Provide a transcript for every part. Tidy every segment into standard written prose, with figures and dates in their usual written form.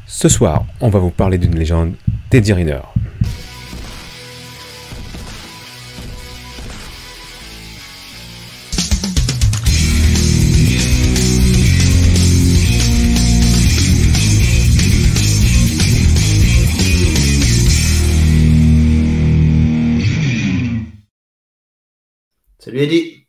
Ce soir, on va vous parler d'une légende, Teddy Riner. Salut Eddy.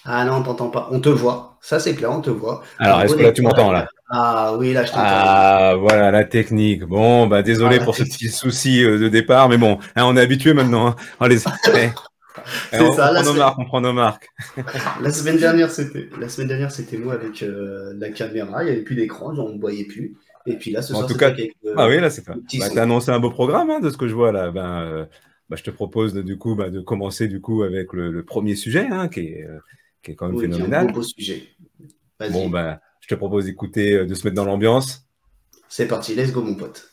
Ah non, on t'entend pas. On te voit. Ça, c'est clair, on te voit. Alors, est-ce que là tu m'entends là? Ah oui, là, je t'entends. Ah, voilà la technique. Bon, bah Ah, désolé la pour ce technique. petit souci de départ, mais bon, hein, on est habitué maintenant. Hein. Allez, C'est on ça. prend nos marques, on prend nos marques. La semaine dernière, c'était moi avec la caméra. Il n'y avait plus d'écran, genre, on ne voyait plus. Et puis là, ce En soir, tout c'est toi cas, avec ah oui, là c'est ça. le petit Bah, son. t'as annoncé un beau programme hein, de ce que je vois là. Je te propose du coup de commencer du coup avec le premier sujet hein, qui est quand même Oui, qui est un beau, phénoménal. beau sujet. Bon, Vas-y. bah, je te propose d'écouter, de se mettre dans l'ambiance. C'est parti. Let's go, mon pote.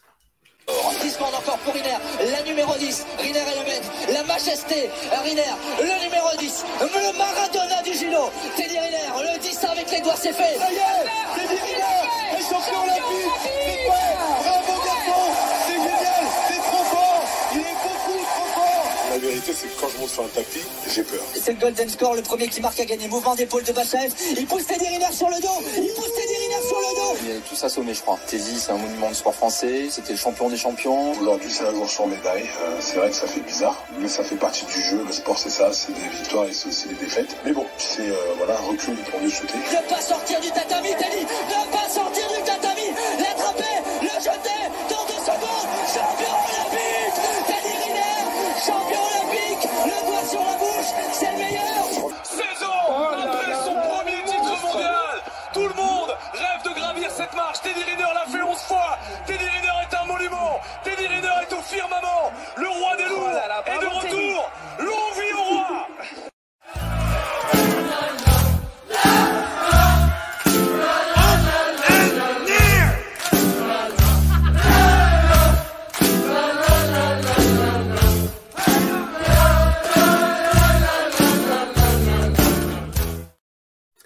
Discord encore pour Riner, la numéro 10, Riner est le maître, la majesté, Riner, le numéro 10, le Maradona du judo, Teddy Riner, le 10 avec les doigts, c'est fait. Ça y est, Teddy Riner est champion olympique, c'est fait, bravo garçon, c'est génial, c'est trop fort, il est beaucoup trop fort. La vérité c'est que quand je monte sur un tapis, j'ai peur. C'est le golden score, le premier qui marque à gagner, mouvement d'épaule de Bachaev, il pousse Teddy Riner sur le dos, il pousse Teddy Riner sur le dos. Il est tous assommés, je crois. Teddy, c'est un monument du sport français, c'était le champion des champions. Aujourd'hui c'est un jour sans médaille, c'est vrai que ça fait bizarre, mais ça fait partie du jeu, le sport c'est ça, c'est des victoires et c'est aussi des défaites. Mais bon, c'est voilà, un recul pour mieux shooter. Ne pas sortir du tatami, Teddy, ne pas sortir du tatami, l'attraper, le jeter, dans 2 secondes, champion olympique, Teddy Riner, champion olympique, le doigt sur la bouche, c'est le meilleur. 16 ans après son premier titre mondial, tout le monde rêve de gravir cette marche. Teddy Riner l'a fait 11 fois. Teddy Riner est un monument. Teddy Riner est au firmament. Le roi des lourds est de retour. Longue vie au roi.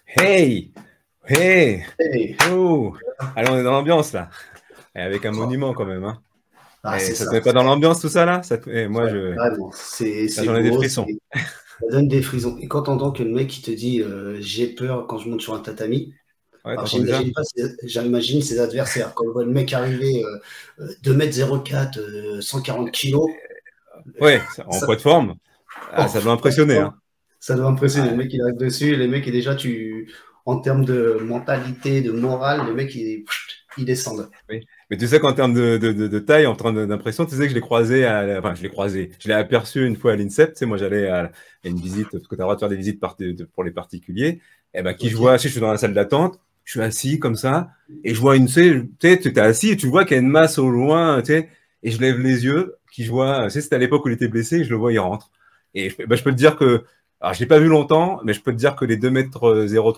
Hey! Hey! Hey. Oh! Allez, on est dans l'ambiance là. Et avec un monument quand même. Hein. Ah, Et c'est ça te ça. met pas dans l'ambiance tout ça là? Moi, Vraiment. C'est j'en ai des beau. frissons. Ça donne des frissons. Et quand t'entends que le mec qui te dit j'ai peur quand je monte sur un tatami, Ouais, alors t'entends déjà? j'imagine ses adversaires. Quand on voit le mec arriver 2,04 m, 140 kilos, Ouais, en ça, poids de forme. Ah, ça doit impressionner. Hein. ça doit impressionner. Ah, Le mec il arrive dessus, les mecs, et déjà, en termes de mentalité, de morale, le mec il descend. oui. Mais tu sais qu'en termes de taille, en termes d'impression, tu sais que je l'ai croisé, enfin je l'ai croisé, je l'ai aperçu une fois à l'INSEP, tu sais, moi j'allais à une visite, parce que tu as le droit de faire des visites pour les particuliers, et ben qui je vois, Ok. si je suis dans la salle d'attente, je suis assis comme ça, et je vois tu sais, tu es assis et tu vois qu'il y a une masse au loin, tu sais, et je lève les yeux, qui je vois, tu sais, c'était à l'époque où il était blessé, et je le vois, il rentre. Et je peux te dire que, alors je l'ai pas vu longtemps, mais je peux te dire que les 2,03 m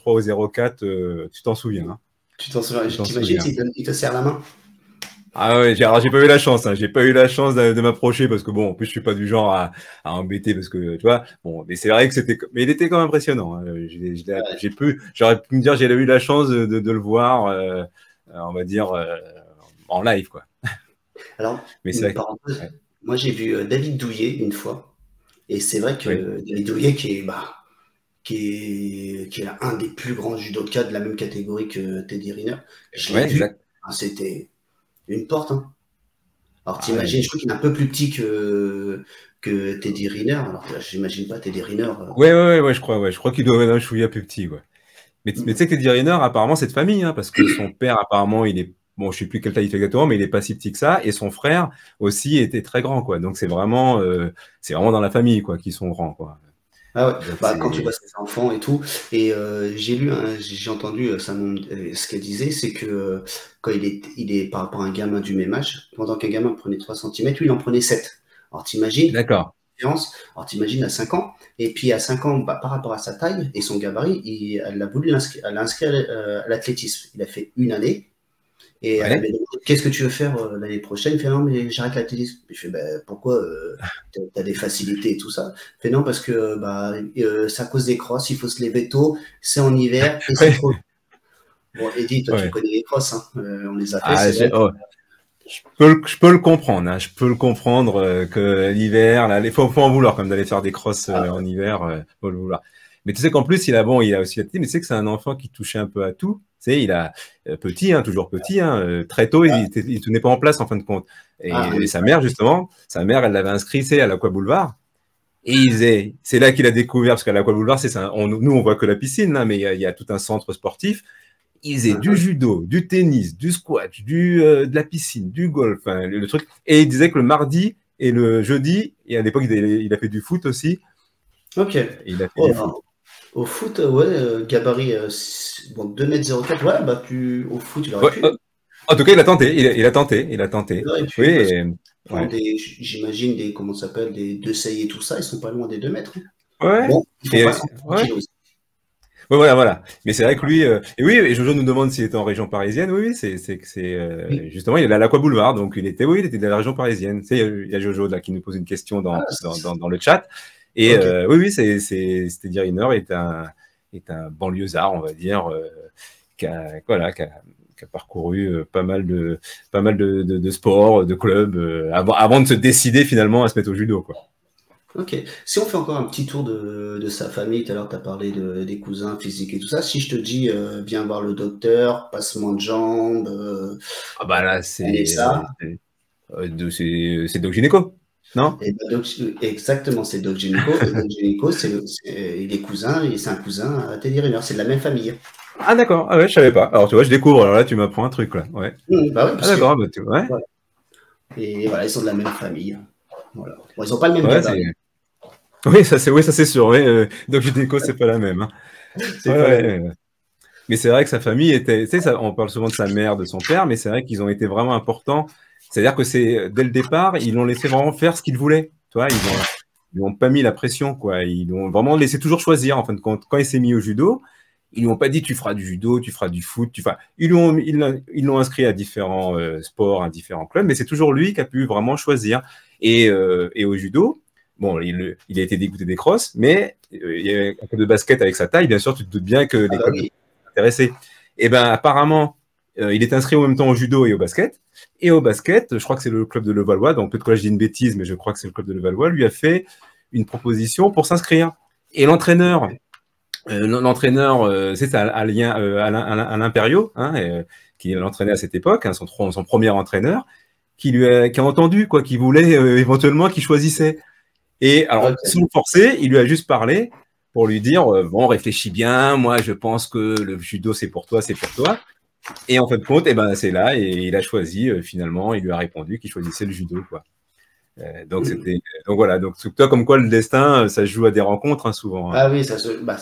ou 0,4 tu t'en souviens, hein, Tu t'en souviens, tu t'en t'imagines souviens. s'il te serre la main? Ah ouais, alors j'ai pas eu la chance, hein. J'ai pas eu la chance de m'approcher parce que bon, en plus je suis pas du genre à embêter parce que tu vois, bon, mais c'est vrai que mais il était quand même impressionnant. Hein. Ouais. J'aurais pu me dire j'ai eu la chance de le voir, on va dire en live quoi. Alors, Mais c'est une vrai. parenthèse, Ouais. moi j'ai vu David Douillet une fois, et c'est vrai que Oui, David Douillet qui est un des plus grands judokas de la même catégorie que Teddy Riner, je l'ai ouais, vu, exact. hein, c'était une porte. Hein. Alors Ah ouais, t'imagines, je crois qu'il est un peu plus petit que Teddy Riner, alors j'imagine pas Teddy Riner. ouais, je crois, ouais, je crois qu'il doit être un chouïa plus petit, ouais. Mais tu sais que Teddy Riner, apparemment, c'est de famille, hein, parce que son père, apparemment, il est, bon, je sais plus quelle taille il fait exactement, mais il est pas si petit que ça, et son frère aussi était très grand, quoi. Donc c'est vraiment dans la famille, quoi, qu'ils sont grands, quoi. Ah ouais, Donc bah, quand tu vois c'est, ses enfants et tout, et j'ai entendu ce qu'elle disait, c'est que quand il est par rapport à un gamin du même âge, pendant qu'un gamin prenait 3 centimètres, lui il en prenait 7. Alors t'imagines, d'accord. alors t'imagines à 5 ans, et puis à 5 ans, bah, par rapport à sa taille et son gabarit, elle a voulu elle l'a inscrit à l'athlétisme. Il a fait une année, et elle Ouais. avait demandé qu'est-ce que tu veux faire l'année prochaine. Il fait non, mais j'arrête l'athlétisme. Je fais ben, pourquoi t'as des facilités et tout ça. Il fait non, parce que c'est à cause des crosses, il faut se lever tôt, c'est en hiver et c'est Ouais. trop. Bon, Eddie, toi, tu Ouais. connais les crosses, hein. On les a fait, Ah, c'est vrai. je peux le comprendre, hein. Je peux le comprendre que l'hiver, là, faut en vouloir comme d'aller faire des crosses en hiver, faut le vouloir. Mais tu sais qu'en plus, il a aussi la petite, mais tu sais que c'est un enfant qui touchait un peu à tout. Tu sais, il a petit, hein, toujours petit, hein, très tôt, il tenait pas en place en fin de compte. Et sa mère, justement, elle l'avait inscrit, tu sais, à l'Aqua Boulevard. Et c'est là qu'il a découvert, parce qu'à l'Aqua Boulevard, nous, on voit que la piscine, là, mais il y a tout un centre sportif. Il faisait du judo, du tennis, du squash, de la piscine, du golf, hein, le truc. Et il disait que le mardi et le jeudi, et à l'époque, il a fait du foot aussi. Ok. Il a fait du foot. Au foot, ouais, gabarit, bon, 2,04 m, ouais, bah, au foot, il aurait pu. En tout cas, il a tenté, il a tenté. Il aurait pu, oui, j'imagine comment ça s'appelle, des 2 et tout ça, ils sont pas loin des 2 mètres. Ouais. Bon, il faut pas s'en aussi. Ouais, voilà. Mais c'est vrai que lui, et oui, et Jojo nous demande s'il était en région parisienne. Oui, justement, il est à l'Aqua Boulevard, donc il était de la région parisienne. Tu sais, il y a Jojo là qui nous pose une question dans le chat. Et oui, Teddy Riner est un banlieusard, on va dire, qui a parcouru pas mal de sports, de clubs, avant de se décider finalement à se mettre au judo, quoi. Ok. Si on fait encore un petit tour de sa famille, tout à l'heure tu as parlé des cousins physiques et tout ça, si je te dis viens voir le docteur, passement de jambes, ah bah là c'est Doc Gynéco, non? Exactement, c'est Doc Gynéco. Et Doc Gynéco, il est cousin, et c'est un cousin à Teddy Riner, c'est de la même famille. Ah d'accord, ah ouais, je savais pas. Alors tu vois, je découvre, alors là tu m'apprends un truc là. Ouais. Bah ouais, d'accord, bah, ouais. Voilà. Et voilà, ils sont de la même famille. Voilà. Bon, ils n'ont pas le même gabarit. Oui, ça c'est sûr. Oui. Doc Gynéco, c'est pas la même. Hein. Mais c'est vrai que sa famille était. Tu sais, on parle souvent de sa mère, de son père, mais c'est vrai qu'ils ont été vraiment importants. C'est-à-dire que dès le départ, ils l'ont laissé vraiment faire ce qu'ils voulaient. Tu vois, ils lui ont pas mis la pression, quoi. Ils l'ont vraiment laissé toujours choisir. En fin de compte, quand il s'est mis au judo, ils lui ont pas dit tu feras du judo, tu feras du foot. Ils l'ont inscrit à différents sports, à différents clubs, mais c'est toujours lui qui a pu vraiment choisir. Et au judo. Bon, il a été dégoûté des crosses, mais il y a un peu de basket avec sa taille, bien sûr, tu te doutes bien que les clubs sont intéressés. Et ben apparemment, il est inscrit en même temps au judo et au basket. Et au basket, je crois que c'est le club de Levallois, donc peut-être que là je dis une bêtise, mais je crois que c'est le club de Levallois, lui a fait une proposition pour s'inscrire. Et l'entraîneur, c'est Alain Perriot, hein, qui l'entraînait à cette époque, hein, son premier entraîneur, qui a entendu, quoi, qui voulait éventuellement qu'il choisissait. Et alors, sans le forcer, il lui a juste parlé pour lui dire bon, réfléchis bien, moi je pense que le judo c'est pour toi, c'est pour toi. Et en fin de compte, c'est là, et il a choisi finalement, il lui a répondu qu'il choisissait le judo, quoi. Donc voilà, donc toi comme quoi le destin, ça se joue à des rencontres, hein, souvent. Hein. Ah oui, c'est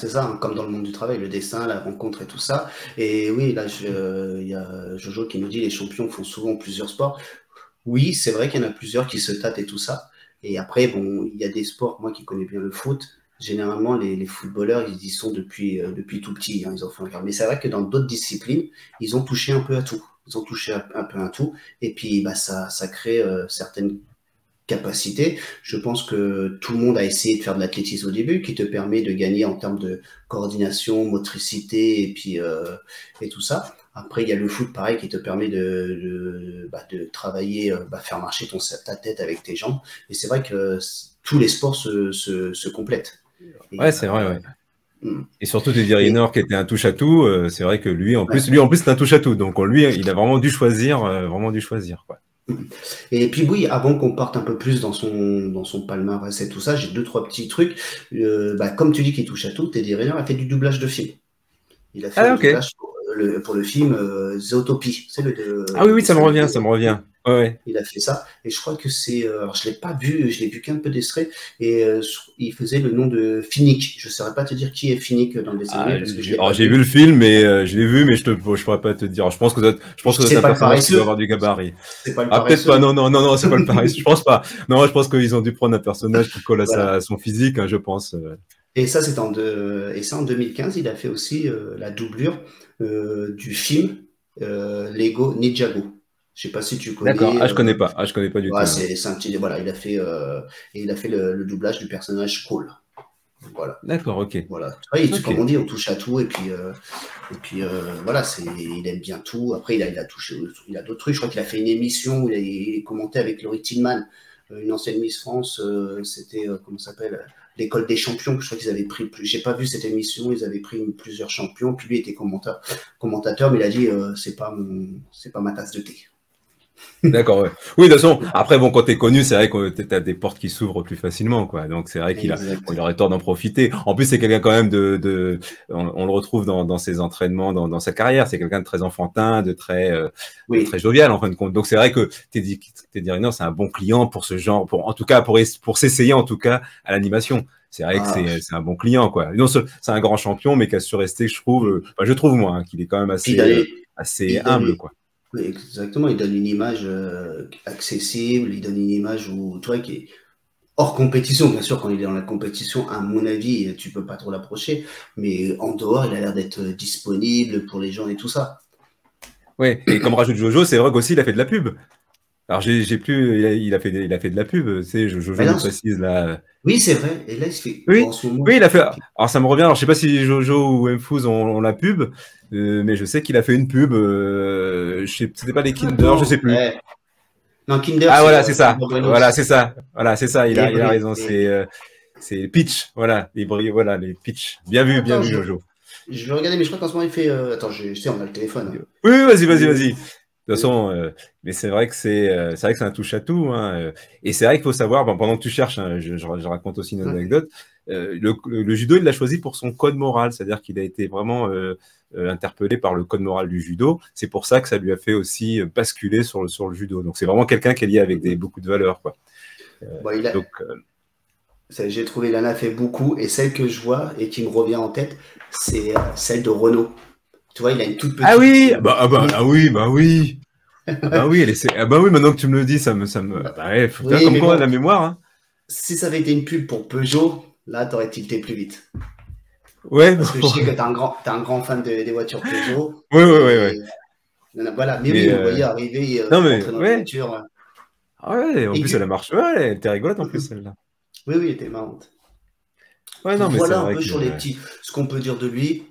ça, hein, comme dans le monde du travail, le destin, la rencontre et tout ça. Et oui, là, il y a Jojo qui nous dit les champions font souvent plusieurs sports. Oui, c'est vrai qu'il y en a plusieurs qui se tâtent et tout ça. Et après, bon, il y a des sports, moi qui connais bien le foot, généralement les footballeurs, ils y sont depuis tout petit, hein, ils ont fait un. Mais c'est vrai que dans d'autres disciplines, ils ont touché un peu à tout. Ils ont touché un peu à tout. Et puis, ça crée certaines capacités. Je pense que tout le monde a essayé de faire de l'athlétisme au début, qui te permet de gagner en termes de coordination, motricité et puis et tout ça. Après, il y a le foot, pareil, qui te permet de travailler, faire marcher ta tête avec tes jambes. Et c'est vrai que tous les sports se complètent. Ouais, c'est vrai, ouais. Et surtout Teddy Riner qui était un touche-à-tout, c'est vrai que lui en plus c'est un touche-à-tout. Donc lui, il a vraiment dû choisir, quoi. Et puis oui, avant qu'on parte un peu plus dans son palmarès et tout ça, j'ai 2-3 petits trucs. Comme tu dis qu'il touche à tout, Teddy Riner a fait du doublage de film. Il a fait du doublage pour le film Zootopie. Ah oui, ça me revient. Ouais. Il a fait ça. Et je crois que c'est... alors, je ne l'ai pas vu, je l'ai vu qu'un peu d'extrait. Et il faisait le nom de Finnick. Je ne saurais pas te dire qui est Finnick dans le dessin animé. J'ai vu le film, mais je l'ai vu, mais je ne pourrais pas te dire. Je pense que c'est un personnage qui doit avoir du gabarit. C'est pas le peut-être pas. Non, c'est pas le paresseux. Je pense pas. Non, je pense qu'ils ont dû prendre un personnage qui colle à son physique, hein, je pense. Et ça, en 2015, il a fait aussi la doublure du film Lego Ninjago. Je sais pas si tu connais. D'accord. Je connais pas. Je connais pas du tout. C'est un petit. Voilà, il a fait le doublage du personnage Cole. Voilà. D'accord, ok. Voilà. Ouais, Ok. comme on dit, on touche à tout. Et puis voilà, il aime bien tout. Après, il a touché, il a d'autres trucs. Je crois qu'il a fait une émission où il commentait avec Laurie Tillman, une ancienne Miss France. C'était, comment ça s'appelle, l'école des champions. Je crois qu'ils avaient pris, j'ai pas vu cette émission, ils avaient pris plusieurs champions. Puis lui était commentateur, mais il a dit c'est pas ma tasse de thé. D'accord, ouais. Oui, de toute façon, après, bon, quand t'es connu, c'est vrai que t'as des portes qui s'ouvrent plus facilement, quoi. Donc, c'est vrai qu'il aurait tort d'en profiter. En plus, c'est quelqu'un quand même on le retrouve dans ses entraînements, dans sa carrière. C'est quelqu'un de très enfantin, de très jovial, en fin de compte. Donc, c'est vrai que Teddy Riner, c'est un bon client pour ce genre, en tout cas, pour s'essayer, en tout cas, à l'animation. C'est vrai que c'est un bon client, quoi. Non, c'est un grand champion, mais qui a su rester, je trouve, moi, hein, qu'il est quand même assez humble, quoi. Oui, exactement, il donne une image accessible, il donne une image où, tu vois, qui est hors compétition. Bien sûr, quand il est dans la compétition, à mon avis, tu peux pas trop l'approcher, mais en dehors, il a l'air d'être disponible pour les gens et tout ça. Ouais, et comme rajoute Jojo, c'est vrai qu'aussi il a fait de la pub. Alors il a fait de la pub, tu sais, Jojo nous précise là. Oui, c'est vrai. Et là, il se fait. Oui, en ce moment, oui, il a fait. Alors ça me revient. Alors je sais pas si Jojo ou Mfouz ont la pub, mais je sais qu'il a fait une pub. C'était pas les Kinder, je sais plus. Ouais. Non, Kinder. Ah voilà, c'est ça. Voilà, c'est ça. Voilà, c'est ça. Il a raison. C'est Pitch. Voilà, les Pitch. Bien vu, Jojo. Je vais regarder, mais je crois qu'en ce moment il fait. Attends, je sais, on a le téléphone. Hein. Oui, vas-y. De toute façon, mais c'est vrai que c'est un touche à tout, hein, et c'est vrai qu'il faut savoir, pendant que tu cherches, hein, je raconte aussi une anecdote. Le judo, il l'a choisi pour son code moral, c'est-à-dire qu'il a été vraiment interpellé par le code moral du judo. C'est pour ça que ça lui a fait aussi basculer sur le judo. Donc c'est vraiment quelqu'un qui est lié avec beaucoup de valeurs, quoi. J'ai trouvé, il en a fait beaucoup, et celle que je vois et qui me revient en tête, c'est celle de Renaud. Tu vois, il a une toute petite. Ah oui, oui, maintenant que tu me le dis, ça me. Comme quoi, la mémoire. Hein. Si ça avait été une pub pour Peugeot, là, t'aurais tilté plus vite. Ouais. Parce que je sais que t'es un grand fan des voitures Peugeot. Oui. Voilà, mais oui, vous voyez arriver, rentrer dans la voiture. Ah ouais, en plus, elle a marché. Ouais, elle était rigolote en plus, celle-là. Oui, elle était marrante. Ouais, non, mais voilà un peu sur les petits. Ce qu'on peut dire de lui,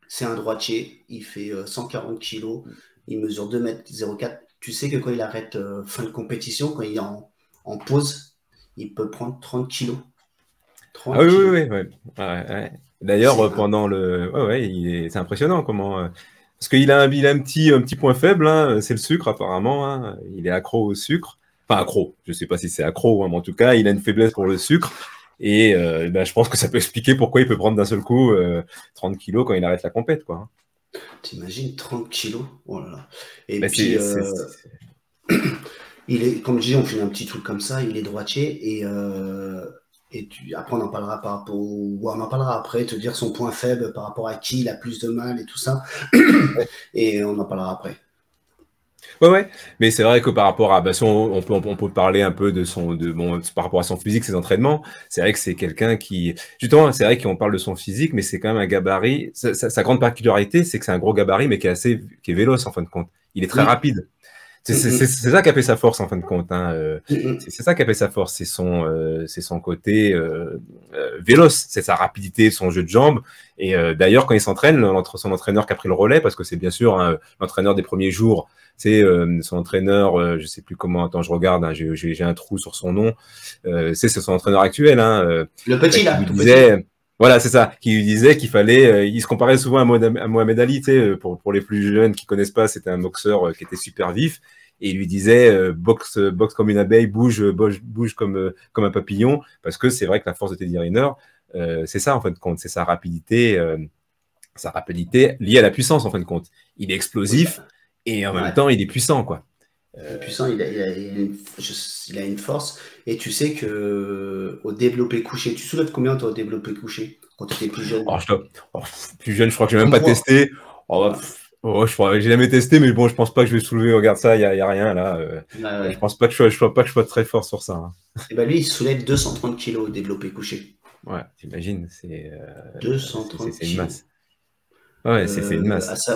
c'est un droitier. Il fait 140 kilos. Il mesure 2,04 m. Tu sais que quand il arrête fin de compétition, quand il est en pause, il peut prendre 30 kilos. Ah oui. Ouais. D'ailleurs, pendant le. Ouais, c'est impressionnant comment. Parce qu'il a un petit point faible, hein, c'est le sucre, apparemment. Hein. Il est accro au sucre. Enfin, accro. Je ne sais pas si c'est accro, hein, mais en tout cas, il a une faiblesse pour le sucre. Et je pense que ça peut expliquer pourquoi il peut prendre d'un seul coup 30 kilos quand il arrête la compète, quoi. T'imagines 30 kilos? Oh là là. Et puis, il est, comme je dis, on fait un petit truc comme ça, il est droitier, et après on en parlera on en parlera après, te dire son point faible par rapport à qui il a plus de mal et tout ça. Et on en parlera après. Ouais, mais c'est vrai que par rapport à, on peut parler un peu par rapport à son physique, ses entraînements. C'est vrai que c'est quelqu'un qui, justement, c'est vrai qu'on parle de son physique, mais c'est quand même un gabarit. Sa grande particularité, c'est que c'est un gros gabarit, mais qui est véloce en fin de compte. Il est très rapide. C'est ça qui a fait sa force en fin de compte. Hein. C'est ça qui a fait sa force, c'est son côté véloce, c'est sa rapidité, son jeu de jambes. Et d'ailleurs, quand il s'entraîne, son entraîneur qui a pris le relais, parce que c'est bien sûr l'entraîneur des premiers jours, c'est son entraîneur, je sais plus comment. Attends, je regarde, hein, j'ai un trou sur son nom. C'est son entraîneur actuel. Hein, le petit là. Voilà, c'est ça, qui lui disait qu'il fallait. Il se comparait souvent à Mohamed Ali, tu sais, pour les plus jeunes qui connaissent pas, c'était un boxeur qui était super vif. Et il lui disait boxe comme une abeille, bouge comme un papillon, parce que c'est vrai que la force de Teddy Riner, c'est ça en fin de compte, c'est sa rapidité liée à la puissance en fin de compte. Il est explosif et en même temps il est puissant, quoi. Il est puissant, il a une force. Et tu sais que au développé couché, tu soulèves combien toi au développé couché quand tu étais plus jeune? Plus jeune, je crois que j'ai même pas testé. J'ai jamais testé, mais bon, je pense pas que je vais soulever. Regarde ça, il y a rien là. Je pense pas que je sois très fort sur ça. Hein. Et ben lui, il soulève 230 kilos au développé couché. Ouais, t'imagines, c'est 230 c'est une masse. Ouais, c'est une masse.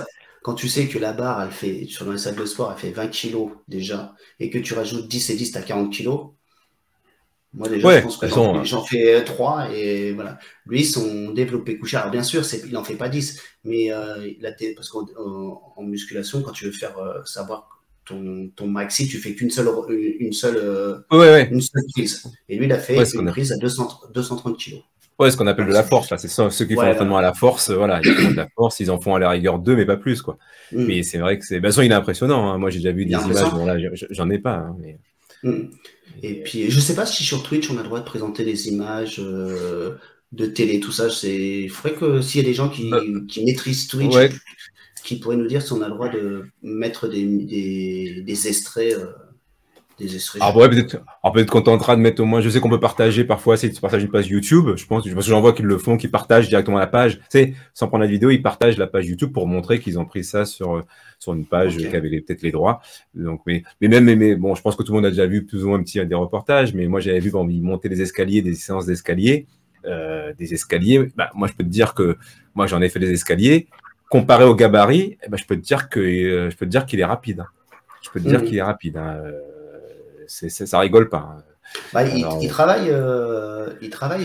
Quand tu sais que la barre, elle fait, dans les salles de sport, elle fait 20 kilos déjà, et que tu rajoutes 10 et 10, t'as 40 kilos. Moi, déjà, Ouais, je pense de que toute façon, j'en fais 3 et voilà. Lui, son développé couché, alors bien sûr, il n'en fait pas 10, mais parce qu'en musculation, quand tu veux faire savoir ton maxi, tu fais qu'une seule, ouais, ouais, une seule prise. Et lui, il ouais, fait une prise à 230 kilos. ouais, ce qu'on appelle de la Maxi. force, là. C'est ceux qui font Voilà. l'entraînement à la force, voilà, ils font de la force, ils en font à la rigueur 2, mais pas plus, quoi. Mais c'est vrai que c'est. De toute façon, il est impressionnant, hein. Moi, j'ai déjà vu Il est des images, impressionnant. bon, là, j'en ai pas, hein, mais. Et puis, je sais pas si sur Twitch, on a le droit de présenter des images de télé, tout ça. Il faudrait que s'il y a des gens Bah, qui maîtrisent Twitch, ouais. qui pourraient nous dire si on a le droit de mettre des extraits. Des extraits. Alors, ouais, peut-être qu'on tentera de mettre au moins. Je sais qu'on peut partager parfois, c'est de partager une page YouTube, je pense, parce que j'en vois qu'ils le font, qu'ils partagent directement la page. Tu sais, sans prendre la vidéo, ils partagent la page YouTube pour montrer qu'ils ont pris ça sur une page qui avait peut-être les droits. Donc, mais bon, je pense que tout le monde a déjà vu plus ou moins des reportages, mais moi j'avais vu quand ils montaient les escaliers, des séances d'escalier, des escaliers. Bah, moi, je peux te dire que moi j'en ai fait des escaliers. Comparé au gabarit, je peux te dire qu'il est rapide. Hein. Je peux te dire qu'il est rapide. Hein. Ça rigole pas. Bah, il travaille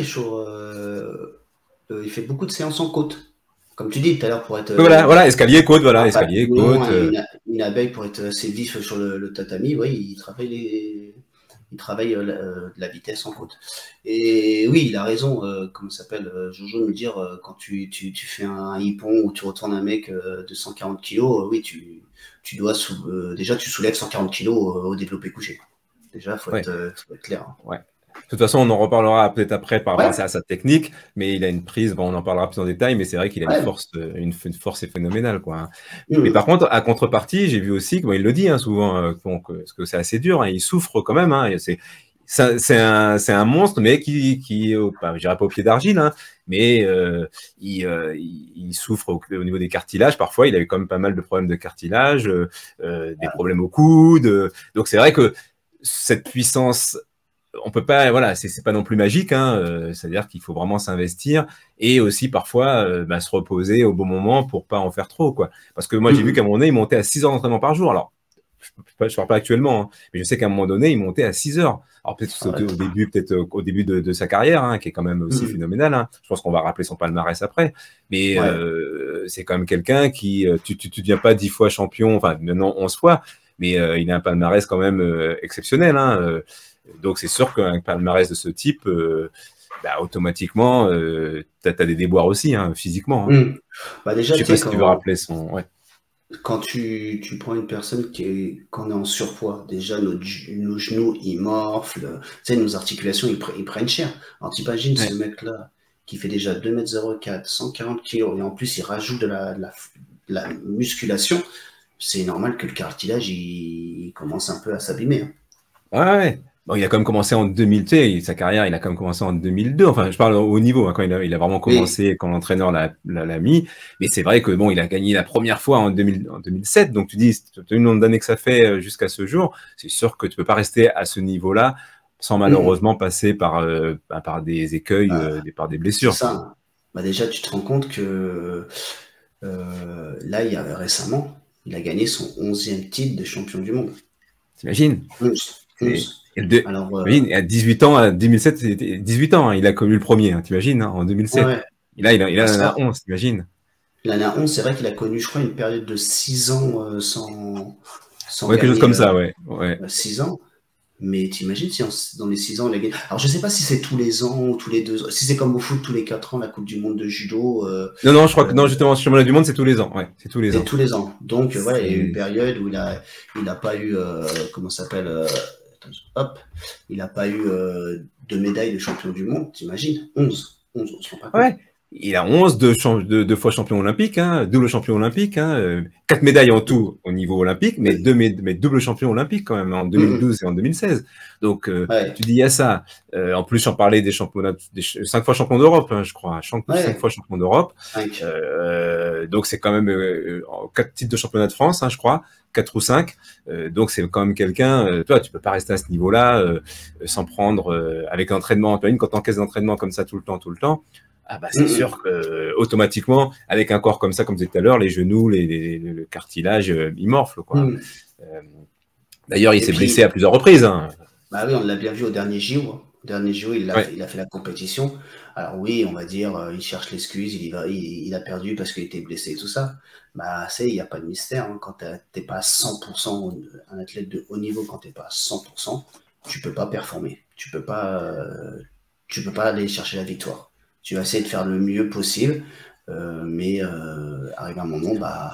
sur. Il fait beaucoup de séances en côte. Comme tu dis tout à l'heure, pour être. Voilà, escalier, côte, voilà, escalier, côte. Une abeille pour être assez vif sur le tatami, oui, il travaille la vitesse en côte. Et oui, il a raison, comment ça s'appelle, Jojo, de me dire, quand tu fais un hippon ou tu retournes un mec de 140 kg, oui, tu dois déjà tu soulèves 140 kg au développé couché. Déjà, faut être clair. Hein. Ouais. De toute façon, on en reparlera peut-être après par rapport à sa technique, mais il a une prise, bon, on en parlera plus en détail, mais c'est vrai qu'il a une force phénoménale, quoi. Mais par contre, à contrepartie, j'ai vu aussi, il le dit hein, souvent, parce que c'est assez dur, hein, il souffre quand même, hein, c'est un monstre, mais qui je dirais pas au pied d'argile, hein, mais il souffre au niveau des cartilages. Parfois, il a eu quand même pas mal de problèmes de cartilage, des problèmes au coude. Donc, c'est vrai que cette puissance, on peut pas, voilà, c'est pas non plus magique, hein, c'est-à-dire qu'il faut vraiment s'investir et aussi parfois se reposer au bon moment pour pas en faire trop, quoi. Parce que moi, j'ai vu qu'à un moment donné, il montait à 6 heures d'entraînement par jour. Alors, je parle pas actuellement, hein, mais je sais qu'à un moment donné, il montait à 6 heures. Alors peut-être au début de sa carrière, hein, qui est quand même aussi phénoménal. Hein. Je pense qu'on va rappeler son palmarès après, mais c'est quand même quelqu'un qui, tu deviens pas 10 fois champion, enfin maintenant 11 fois, mais il a un palmarès quand même exceptionnel. Hein, donc c'est sûr qu'un palmarès de ce type, automatiquement, tu as des déboires aussi, hein, physiquement. Hein. Déjà, je sais pas si tu veux rappeler son. Ouais. Quand tu prends une personne quand on est en surpoids, déjà nos genoux ils morflent, tu sais, nos articulations ils prennent cher. Alors t'imagines ce mec-là qui fait déjà 2,04 m, 140 kg, et en plus il rajoute de la musculation, c'est normal que le cartilage il commence un peu à s'abîmer. Hein. Ouais. Bon, il a quand même commencé en 2000, tu sais, sa carrière, il a quand même commencé en 2002. Enfin, je parle au niveau, hein, quand il a vraiment commencé, quand l'entraîneur l'a mis. Mais c'est vrai que bon, il a gagné la première fois en 2007. Donc tu dis, tu as une nombre d'années que ça fait jusqu'à ce jour. C'est sûr que tu peux pas rester à ce niveau-là sans malheureusement passer par des écueils, par des blessures. C'est ça. Déjà, tu te rends compte que là, récemment, il a gagné son 11e titre de champion du monde. T'imagines? 11. Alors, à 18 ans, à 2007, c'était 18 ans, hein, il a connu le premier, hein, t'imagines, hein, en 2007. Ouais. Il en a 11, t'imagines. Il en a 11, c'est vrai qu'il a connu, je crois, une période de 6 ans sans quelque chose comme ça, ouais. 6 ans. Mais t'imagines si dans les 6 ans, il a gagné. Alors, je sais pas si c'est tous les ans ou tous les 2 ans. Si c'est comme au foot, tous les 4 ans, la Coupe du Monde de judo. Non, je crois que non, justement, le championnat du monde, c'est tous les ans. Ouais, c'est tous les ans. C'est tous les ans. Donc, voilà, il y a eu une période où il a pas eu, comment ça s'appelle, il n'a pas eu de médaille de champion du monde, t'imagines? 11, on se rend pas compte. Ouais, il a 11, deux fois champion olympique, hein, double champion olympique, hein, 4 médailles en tout au niveau olympique, mais double champion olympique quand même, en 2012 et en 2016. Donc, tu dis, il y a ça. En plus, j'en parlais des championnats, 5 fois champion d'Europe, hein, je crois, 5 fois champion d'Europe. Donc, c'est quand même 4 titres de championnat de France, hein, je crois. 4 ou 5, donc c'est quand même quelqu'un, toi, tu peux pas rester à ce niveau-là sans prendre, avec l'entraînement, quand tu encaisses l'entraînement comme ça tout le temps, c'est sûr que automatiquement, avec un corps comme ça, comme je disais tout à l'heure, les genoux, le cartilage, ils morflent, quoi. D'ailleurs, il s'est blessé à plusieurs reprises. Hein. Oui, on l'a bien vu au dernier JO. Dernier JO, il Ouais. a fait la compétition. Alors oui, on va dire, il cherche l'excuse, il a perdu parce qu'il était blessé et tout ça. Bah, il n'y a pas de mystère, hein. Quand t'es pas à 100%, un athlète de haut niveau, quand t'es pas à 100%, tu peux pas performer. Tu peux pas aller chercher la victoire. Tu vas essayer de faire le mieux possible, mais arrive un moment, bah,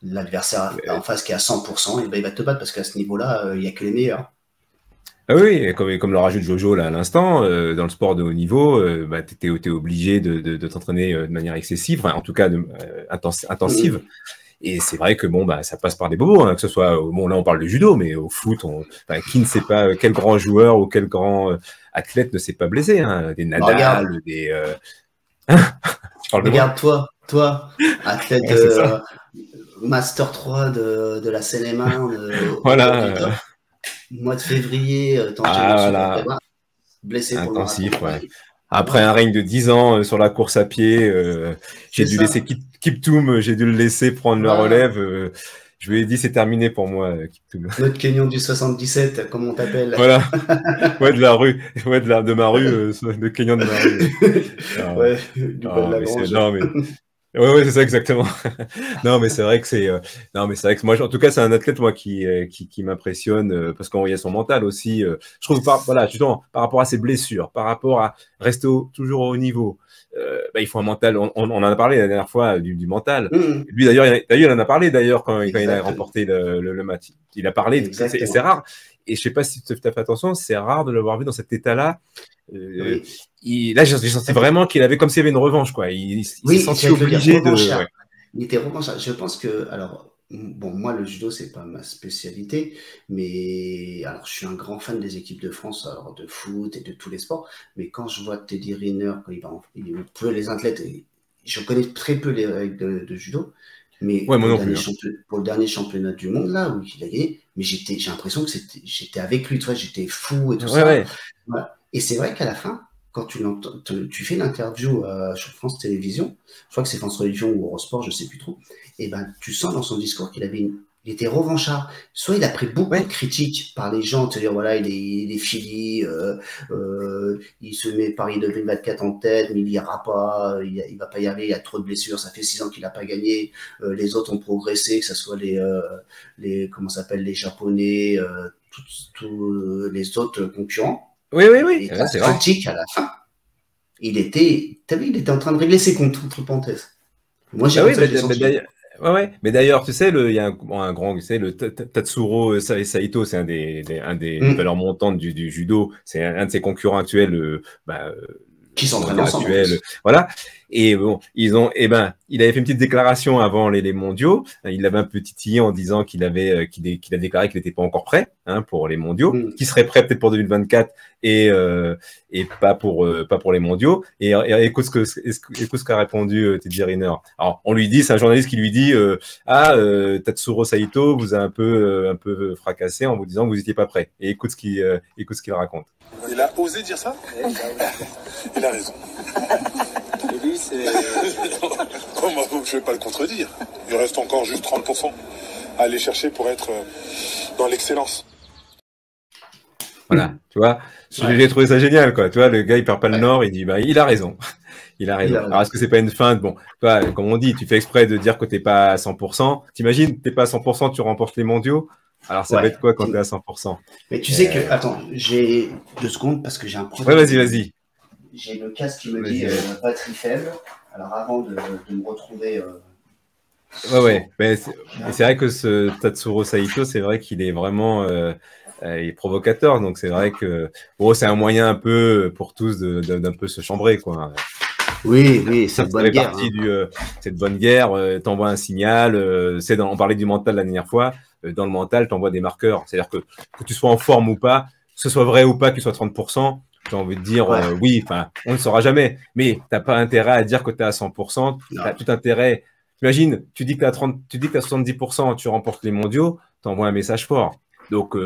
l'adversaire en face qui est à 100%, et ben, il va te battre parce qu'à ce niveau-là, il n'y a que les meilleurs. Ah oui, et comme le rajoute Jojo là à l'instant, dans le sport de haut niveau, bah, t'es obligé de t'entraîner de manière excessive, enfin, en tout cas intensive. Et c'est vrai que bon, bah, ça passe par des bobos, hein, que ce soit, bon, là on parle de judo, mais au foot, enfin, qui ne sait pas, quel grand joueur ou quel grand athlète ne s'est pas blessé, hein, des Bah, Nadal, regarde, des. Tu parles de moi? regarde toi, athlète Ouais, c'est ça. Master 3 de la Seine-et-Marne, au top du Voilà. top. Mois de février, t'enchaînes Ah, dessus, voilà. blessé pour le marathon de Intensif, ouais. Paris. Après Voilà. un règne de 10 ans sur la course à pied, j'ai C'est dû ça. laisser Kiptoum, j'ai dû le laisser prendre la Voilà. relève. Je lui ai dit, c'est terminé pour moi, Kiptoum. Notre Kenyan du 77, comme on t'appelle. Voilà. Ouais, de la rue. Ouais, de ma rue, de Kenyan de ma rue. Alors, Ouais, du bas de la Grange. non, mais. Ouais, c'est ça exactement. Non, mais c'est vrai que non, mais c'est vrai que moi, en tout cas, c'est un athlète moi qui m'impressionne parce qu'il y a son mental aussi. Je trouve voilà, justement, par rapport à ses blessures, par rapport à rester toujours au haut niveau, bah, il faut un mental. On en a parlé la dernière fois du mental. Mmh, Lui d'ailleurs, il en a parlé d'ailleurs quand il a exactement. remporté le match. Il a parlé. C'est Exactement. rare. Et je sais pas si tu as fait attention, c'est rare de l'avoir vu dans cet état-là. Oui. Là, j'ai senti vraiment qu'il avait comme s'il y avait une revanche, quoi. Il s'est Oui, senti j'allais te le dire, obligé de. revanchard. Ouais. Il était revanchard. Je pense que, alors, bon, moi, le judo, c'est pas ma spécialité, mais alors, je suis un grand fan des équipes de France, alors, de foot et de tous les sports. Mais quand je vois Teddy Riner, quand il peu les athlètes, je connais très peu les règles de judo, mais Ouais, moi non plus. Hein. pour le dernier championnat du monde, là, où il a gagné, mais j'ai l'impression que j'étais avec lui, tu vois, j'étais fou et tout ça. Ouais. Voilà. Et c'est vrai qu'à la fin, quand tu fais l'interview sur France Télévisions, je crois que c'est France Religion ou Eurosport, je sais plus trop, et ben tu sens dans son discours il était revanchard. Soit il a pris beaucoup de critiques par les gens, te dire voilà, il est Philly, il se met Paris 2024 en tête, mais il ira pas, il va pas y arriver, il y a trop de blessures, ça fait 6 ans qu'il n'a pas gagné, les autres ont progressé, que ce soit comment s'appelle, les Japonais, tous les autres concurrents. Oui. Et t'as senti qu'à la fin, il était en train de régler ses comptes, entre parenthèses. Moi, j'ai mais d'ailleurs, tu sais, il y a un grand, tu sais, le Tatsuro Saito, c'est un des valeurs montantes du judo. C'est un de ses concurrents actuels, qui s'entraînent ensemble. Voilà. Et bon, il avait fait une petite déclaration avant les mondiaux. Il l'avait un peu titillé en disant qu'il a déclaré qu'il n'était pas encore prêt, hein, pour les mondiaux, qu'il serait prêt peut-être pour 2024 et pas pour les mondiaux. Et écoute ce qu'a répondu Teddy Riner. Alors, on lui dit, c'est un journaliste qui lui dit, Tatsuro Saito vous a un peu fracassé en vous disant que vous n'étiez pas prêt. Et écoute ce qu'il raconte. Il a osé dire ça? Il a raison. Et lui, c'est... Je ne vais pas le contredire. Il reste encore juste 30% à aller chercher pour être dans l'excellence. Voilà, tu vois, j'ai trouvé ça génial, quoi. Tu vois, le gars, il perd pas le nord, il dit, bah, il a raison. Il a raison. Alors, est-ce que c'est pas une feinte? Bon, toi, comme on dit, tu fais exprès de dire que t'es pas à 100%. T'imagines, t'es pas à 100%, tu remportes les mondiaux. Alors, ça va être quoi quand t'es à 100%? Mais tu sais que, attends, j'ai 2 secondes parce que j'ai un problème. Ouais, vas-y. J'ai le casque qui me dit batterie faible. Alors, avant de me retrouver. Ouais. Mais c'est vrai que ce Tatsuro Saito, c'est vrai qu'il est vraiment. Il est provocateur, donc c'est vrai que c'est un moyen un peu pour tous d'un peu se chambrer, quoi. Oui, c'est bonne guerre. Cette bonne guerre, t'envoies un signal. On parlait du mental la dernière fois. Dans le mental, t'envoies des marqueurs. C'est-à-dire que tu sois en forme ou pas, que ce soit vrai ou pas, que tu sois 30%, tu as envie de dire oui. Enfin, on ne saura jamais. Mais t'as pas intérêt à dire que tu es à 100%. T'as tout intérêt. Imagine, tu dis que tu as 70%, tu remportes les mondiaux, t'envoies un message fort. Donc,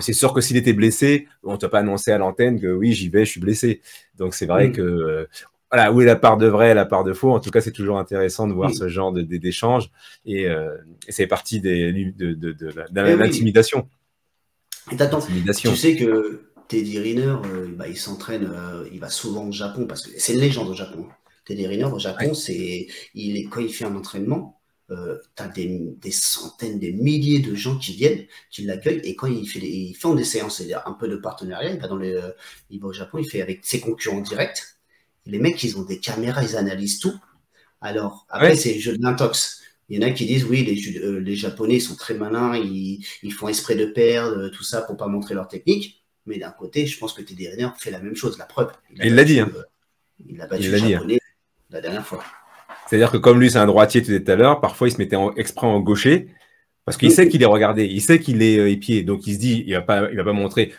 c'est sûr que s'il était blessé, on t'a pas annoncé à l'antenne que oui, j'y vais, je suis blessé. Donc, c'est vrai que voilà, où est la part de vrai, la part de faux. En tout cas, c'est toujours intéressant de voir ce genre d'échange. Et c'est partie de l'intimidation. Et t'attends, tu sais que Teddy Riner, il s'entraîne, il va souvent au Japon parce que c'est une légende au Japon. Teddy Riner au Japon, Ouais. quand il fait un entraînement, tu as des centaines, des milliers de gens qui viennent, qui l'accueillent, et quand ils font des séances, c'est-à-dire un peu de partenariat, il va au Japon, il fait avec ses concurrents directs. Les mecs, ils ont des caméras, ils analysent tout. Alors, après, Ouais. c'est le jeu de l'intox. Il y en a qui disent, oui, les Japonais, ils sont très malins, ils font exprès de perdre, tout ça, pour pas montrer leur technique. Mais d'un côté, je pense que Teddy Riner fait la même chose. La preuve, Il l'a dit, hein. il a Il battu le l'a dit, hein. Japonais la dernière fois. C'est-à-dire que comme lui, c'est un droitier, tu disais tout à l'heure, parfois il se mettait exprès en gaucher, parce qu'il sait qu'il est regardé, il sait qu'il est épié, donc il se dit, il va pas montrer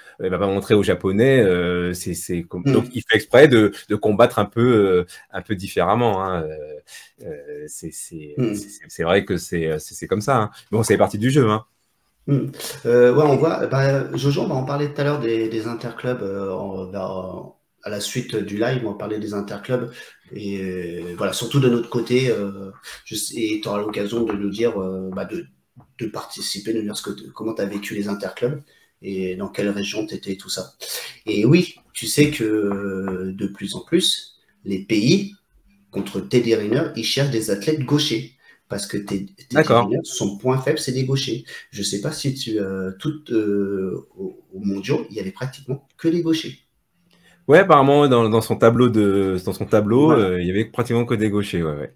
aux Japonais, donc il fait exprès de combattre un peu différemment, hein. C'est vrai que c'est comme ça, hein. Bon, c'est partie du jeu, hein. Ouais, on voit. Jojo, on va en parler tout à l'heure des interclubs à la suite du live. On va parler des interclubs et voilà, surtout de notre côté. Et tu auras l'occasion de nous dire, de participer, de nous dire comment tu as vécu les interclubs et dans quelle région tu étais, tout ça. Et oui, tu sais que de plus en plus, les pays contre Teddy Riner, ils cherchent des athlètes gauchers. Parce que Teddy Riner, son point faible, c'est des gauchers. Je ne sais pas si au mondiaux, il y avait pratiquement que des gauchers. Ouais, apparemment, dans son tableau, Voilà. il y avait pratiquement que des gauchers, ouais.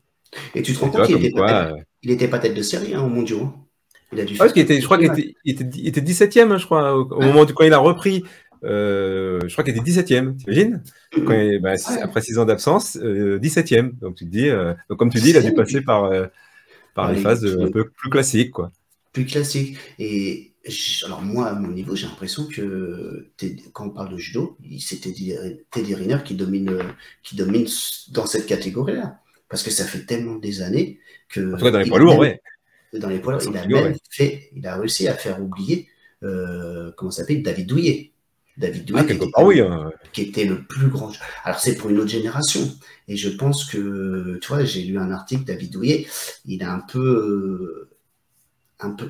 Et tu te rends Et tu compte vois, qu'il comme n'était quoi. était pas tête de série, hein, aux mondiaux, hein. Il a dû Parce faire je crois qu'il était 17e, hein, je crois, au moment quand il a repris. Je crois qu'il était 17e, t'imagines? Après 6 ans d'absence, 17e. Donc tu te dis, donc comme tu dis, il a dû passer par les phases un peu plus classiques, quoi. Plus classique. Et alors moi, à mon niveau, j'ai l'impression que quand on parle de judo, c'est Teddy Riner qui domine dans cette catégorie-là. Parce que ça fait tellement des années que En tout cas, dans les poids lourds, ouais. Dans les poids lourds, il a réussi à faire oublier comment ça s'appelle, David Douillet. David Douillet, qui était le plus grand. Alors, c'est pour une autre génération. Et je pense que, tu vois, j'ai lu un article, David Douillet, il est un peu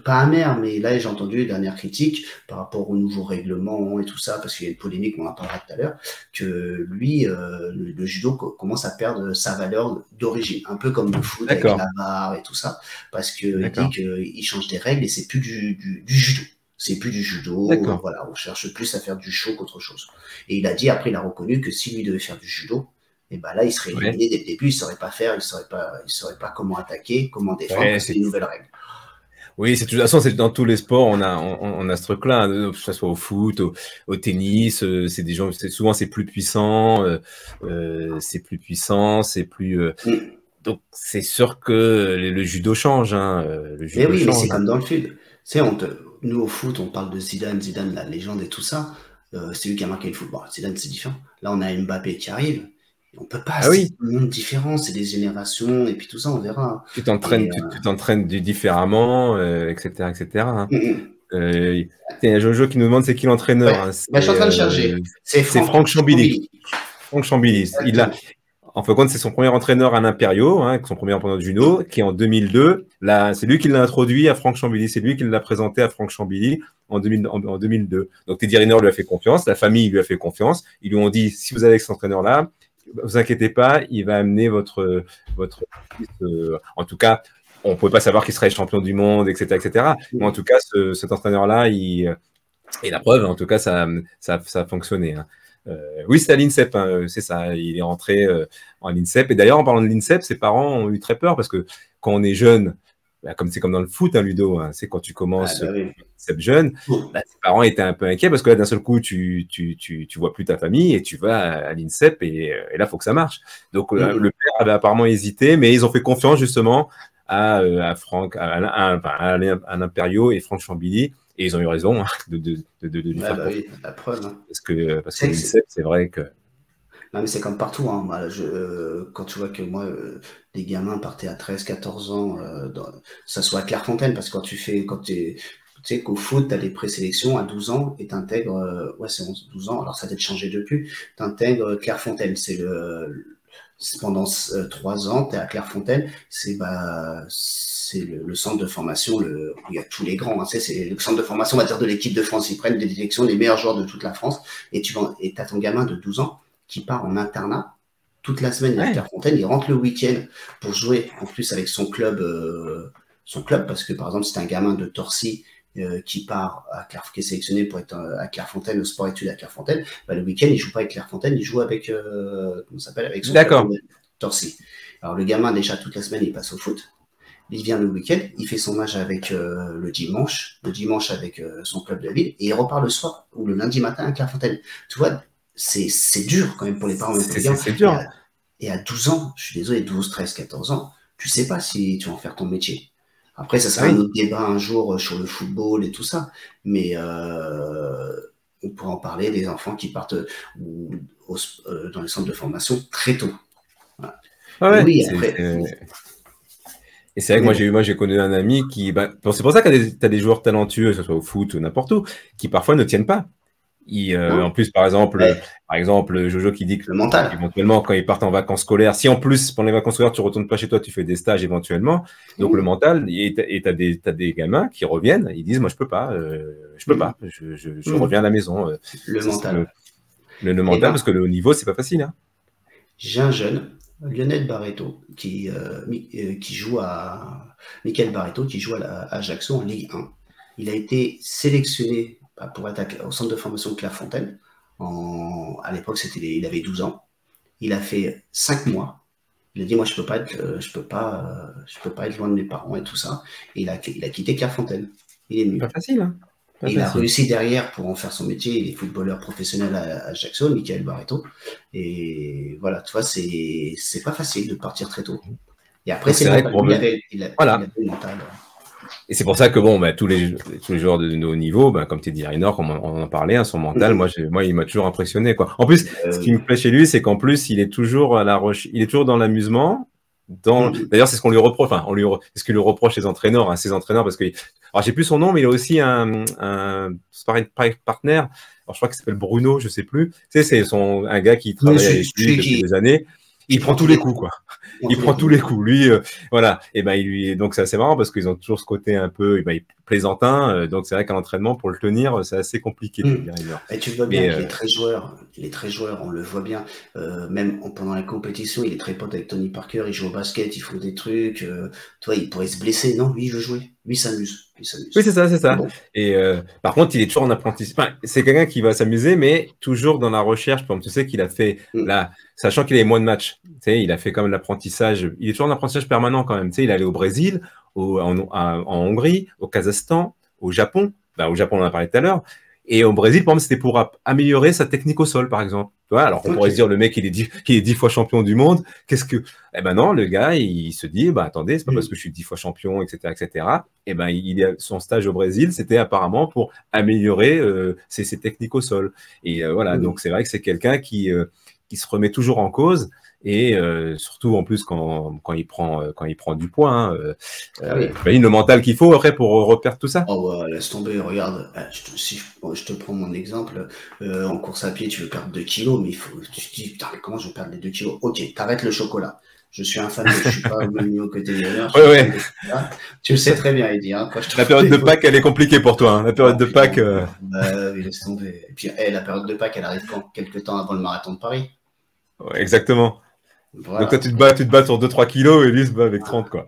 pas amer, mais là, j'ai entendu les dernières critiques par rapport au nouveau règlement et tout ça, parce qu'il y a une polémique, on en parlera tout à l'heure, que lui, le judo commence à perdre sa valeur d'origine, un peu comme le foot avec la VAR et tout ça, parce qu'il dit qu'il change des règles et c'est plus du judo. C'est plus du judo, voilà, on cherche plus à faire du show qu'autre chose. Et il a dit, après, il a reconnu que si lui devait faire du judo, et ben là, il serait éliminé dès le début, il saurait pas faire, il saurait pas comment attaquer, comment défendre, parce que c'est une nouvelle règle. Oui, de toute façon, c'est dans tous les sports, on a ce truc-là, hein, que ce soit au foot, au tennis, c'est des gens, souvent c'est plus puissant, donc c'est sûr que le judo change, hein, mais oui, mais c'est comme dans le foot. Nous au foot, on parle de Zidane, la légende et tout ça. C'est lui qui a marqué le foot. Bon, Zidane, c'est différent. Là, on a Mbappé qui arrive. On peut pas, c'est un monde différent, c'est des générations, et puis tout ça, on verra. Tu t'entraînes différemment, etc., etc. Hein. Il y a Jojo qui nous demande c'est qui l'entraîneur. Ouais. Je suis en train de chercher. C'est Franck Chambilly. Franck Chambilly. En fin de compte, c'est son premier entraîneur à l'Imperio, hein, son premier entraîneur de judo, qui est en 2002. Là, c'est lui qui l'a introduit à Franck Chambilly. C'est lui qui l'a présenté à Franck Chambilly en 2002. Donc Teddy Riner lui a fait confiance, la famille lui a fait confiance. Ils lui ont dit si vous avez cet entraîneur-là, vous inquiétez pas, il va amener votre en tout cas, on ne pouvait pas savoir qu'il serait champion du monde, etc., etc. Mais en tout cas, cet entraîneur-là, et la preuve, en tout cas, ça a fonctionné. Hein. Oui, c'est à l'INSEP, hein, c'est ça. Il est rentré en l'INSEP. Et d'ailleurs, en parlant de l'INSEP, ses parents ont eu très peur parce que quand on est jeune, c'est comme dans le foot, hein, Ludo, hein, c'est quand tu commences l'INSEP jeune, ses parents étaient un peu inquiets parce que là, d'un seul coup, tu vois plus ta famille et tu vas à l'INSEP et là, il faut que ça marche. Donc, le père avait apparemment hésité, mais ils ont fait confiance justement à Franck, à l'Imperio et Franck Chambilly. Et ils ont eu raison de lui faire confiance. Oui, la preuve. Hein. Parce que l'INSEP, c'est vrai que. Non, mais c'est comme partout. Hein. Quand tu vois que moi, les gamins partaient à 13, 14 ans, ça soit à Clairefontaine, parce que tu sais qu'au foot, tu as des présélections à 12 ans et tu intègres, c'est 11, 12 ans, alors ça a peut-être changé depuis, tu intègres Clairefontaine, pendant 3 ans, tu es à Clairefontaine, c'est le centre de formation où il y a tous les grands. Hein, c'est le centre de formation, on va dire, de l'équipe de France. Ils prennent des sélections, les meilleurs joueurs de toute la France. Et tu as ton gamin de 12 ans qui part en internat toute la semaine à Clairefontaine. Il rentre le week-end pour jouer en plus avec son club, parce que par exemple, c'est un gamin de Torcy qui part qui est sélectionné pour être à Clairefontaine, au sport-études à Clairefontaine. Le week-end, il joue pas avec Clairefontaine, il joue avec avec son club Torcy. Alors le gamin, déjà toute la semaine, il passe au foot. Il vient le week-end, il fait son match avec le dimanche avec son club de ville, et il repart le soir ou le lundi matin à Clairefontaine. Tu vois, c'est dur quand même pour les parents. C'est dur. Et à 12 ans, je suis désolé, 12, 13, 14 ans, tu sais pas si tu vas en faire ton métier. Après, ça sera un autre débat un jour sur le football et tout ça, mais on pourra en parler des enfants qui partent dans les centres de formation très tôt. Voilà. Oui, après... Et c'est vrai que moi j'ai connu un ami qui, c'est pour ça que tu as des joueurs talentueux, que ce soit au foot ou n'importe où, qui parfois ne tiennent pas. En plus, par exemple, Jojo qui dit que éventuellement, quand ils partent en vacances scolaires, si en plus, pendant les vacances scolaires, tu retournes pas chez toi, tu fais des stages éventuellement. Donc, le mental, et t'as des gamins qui reviennent, ils disent, moi, je peux pas, je reviens à la maison. Le mental. Le mental, parce que le haut niveau, c'est pas facile. Hein. J'ai un jeune, Lionel Barreto, qui joue Michael Barreto, qui joue à Ajaccio en Ligue 1. Il a été sélectionné pour être au centre de formation de Clairefontaine. À l'époque, il avait 12 ans. Il a fait 5 mois. Il a dit, moi, je peux pas être loin de mes parents et tout ça. Et il a quitté Clairefontaine. Il est venu. Pas facile, hein. Il a réussi derrière pour en faire son métier. Il est footballeur professionnel à Ajaccio, Michael Barreto. Et voilà, tu vois, c'est pas facile de partir très tôt. Et après, c'est vrai qu'il avait le mental. Et c'est pour ça que tous les joueurs de haut niveau, comme Teddy Riner, comme on en parlait, son mental, moi, il m'a toujours impressionné, quoi. En plus, ce qui me plaît chez lui, c'est qu'en plus, il est toujours il est toujours dans l'amusement. D'ailleurs, c'est ce qu'on lui reproche. Enfin, c'est ce que lui reproche ses entraîneurs, parce que, alors j'ai plus son nom, mais il a aussi un sparring partner. Alors je crois qu'il s'appelle Bruno, je sais plus. Tu sais, c'est un gars qui travaille avec lui depuis des années. Il prend tous les coups, quoi. Il prend tous les coups. Lui, voilà. Et donc c'est assez marrant parce qu'ils ont toujours ce côté un peu, plaisantin. Donc c'est vrai qu'à l'entraînement, pour le tenir, c'est assez compliqué. Et tu vois bien qu'il est très joueur. On le voit bien. Même pendant la compétition, il est très pote avec Tony Parker. Il joue au basket, ils font des trucs. Toi, il pourrait se blesser. Non, lui, il veut jouer. Lui, il s'amuse. Oui, c'est ça. Bon. Et par contre, il est toujours en apprentissage. Enfin, c'est quelqu'un qui va s'amuser, mais toujours dans la recherche. Par exemple, tu sais qu'il a fait là, sachant qu'il avait moins de matchs. Tu sais, il a fait quand même l'apprentissage. Il est toujours en apprentissage permanent quand même. Tu sais, il est allé au Brésil, en Hongrie, au Kazakhstan, au Japon. Au Japon, on en a parlé tout à l'heure. Et au Brésil, par exemple, c'était pour améliorer sa technique au sol, par exemple. Tu vois, alors on pourrait se dire, le mec, il est 10 fois champion du monde. Eh ben non, le gars, il se dit, attendez, c'est pas parce que je suis 10 fois champion, etc., etc. Eh ben, son stage au Brésil, c'était apparemment pour améliorer ses techniques au sol. Et voilà, donc c'est vrai que c'est quelqu'un qui se remet toujours en cause. Et surtout en plus quand il prend du poids, le mental qu'il faut après pour reperdre tout ça. Oh laisse tomber, regarde, je te prends mon exemple, en course à pied tu veux perdre 2 kilos, mais tu te dis putain mais comment je vais perdre les 2 kilos? Ok, t'arrêtes le chocolat. Je suis un fan, je suis pas au même niveau que tes erreurs. Ouais. Tu le sais très bien, Eddie. Hein, la période de Pâques, elle est compliquée pour toi. Hein. La période de Pâques. Oui, laisse tomber. Et puis la période de Pâques, elle arrive quelques temps avant le marathon de Paris. Ouais, exactement. Voilà. Donc toi, tu te bats sur 2-3 kilos et lui se bat avec 30, quoi.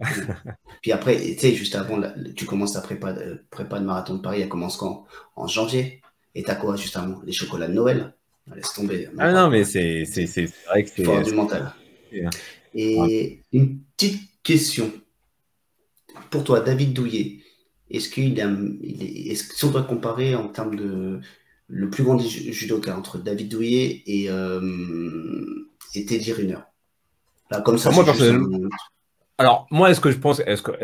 Puis après, tu sais, juste avant, tu commences ta prépa de marathon de Paris, elle commence quand? En janvier. Et t'as quoi, juste avant? Les chocolats de Noël. Laisse tomber. Non, mais c'est vrai que c'est... Il faut avoir du mental. Et une petite question. Pour toi, David Douillet, est-ce que si on doit comparer en termes de le plus grand judoka entre David Douillet et Teddy Riner? Là, comme ça, moi, personnellement. Alors, moi, est-ce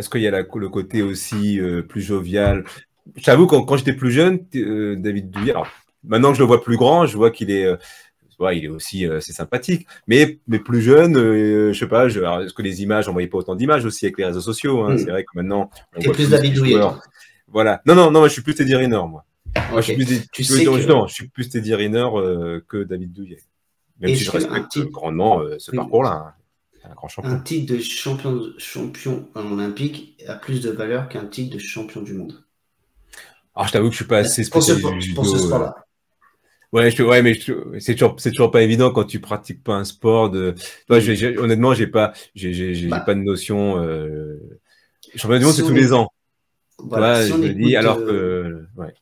qu'il y a le côté aussi plus jovial? J'avoue, quand j'étais plus jeune, David Douillet, alors maintenant que je le vois plus grand, je vois qu'il est... il est aussi c'est sympathique, mais plus jeune, je sais pas. Est-ce que les images, on voyait pas autant d'images aussi avec les réseaux sociaux, hein, c'est vrai que maintenant. C'est plus David Douillet. Voilà. Non, je suis plus Teddy Riner, moi. Okay. Je suis plus Teddy Riner que David Douillet. Même si Est-ce je qu'un respecte titre, grandement ce oui, parcours-là. Hein. C'est un grand un champion. titre de champion olympique a plus de valeur qu'un titre de champion du monde? Alors, je t'avoue que je suis pas assez Pour ce, spécialiste du pour ce judo. sport-là. Ouais, ouais, mais c'est toujours pas évident quand tu pratiques pas un sport. Toi, honnêtement, j'ai pas Bah, de notion. Championnat du monde, si c'est on tous les est, ans. voilà, Toi, je me dis, alors que, ouais.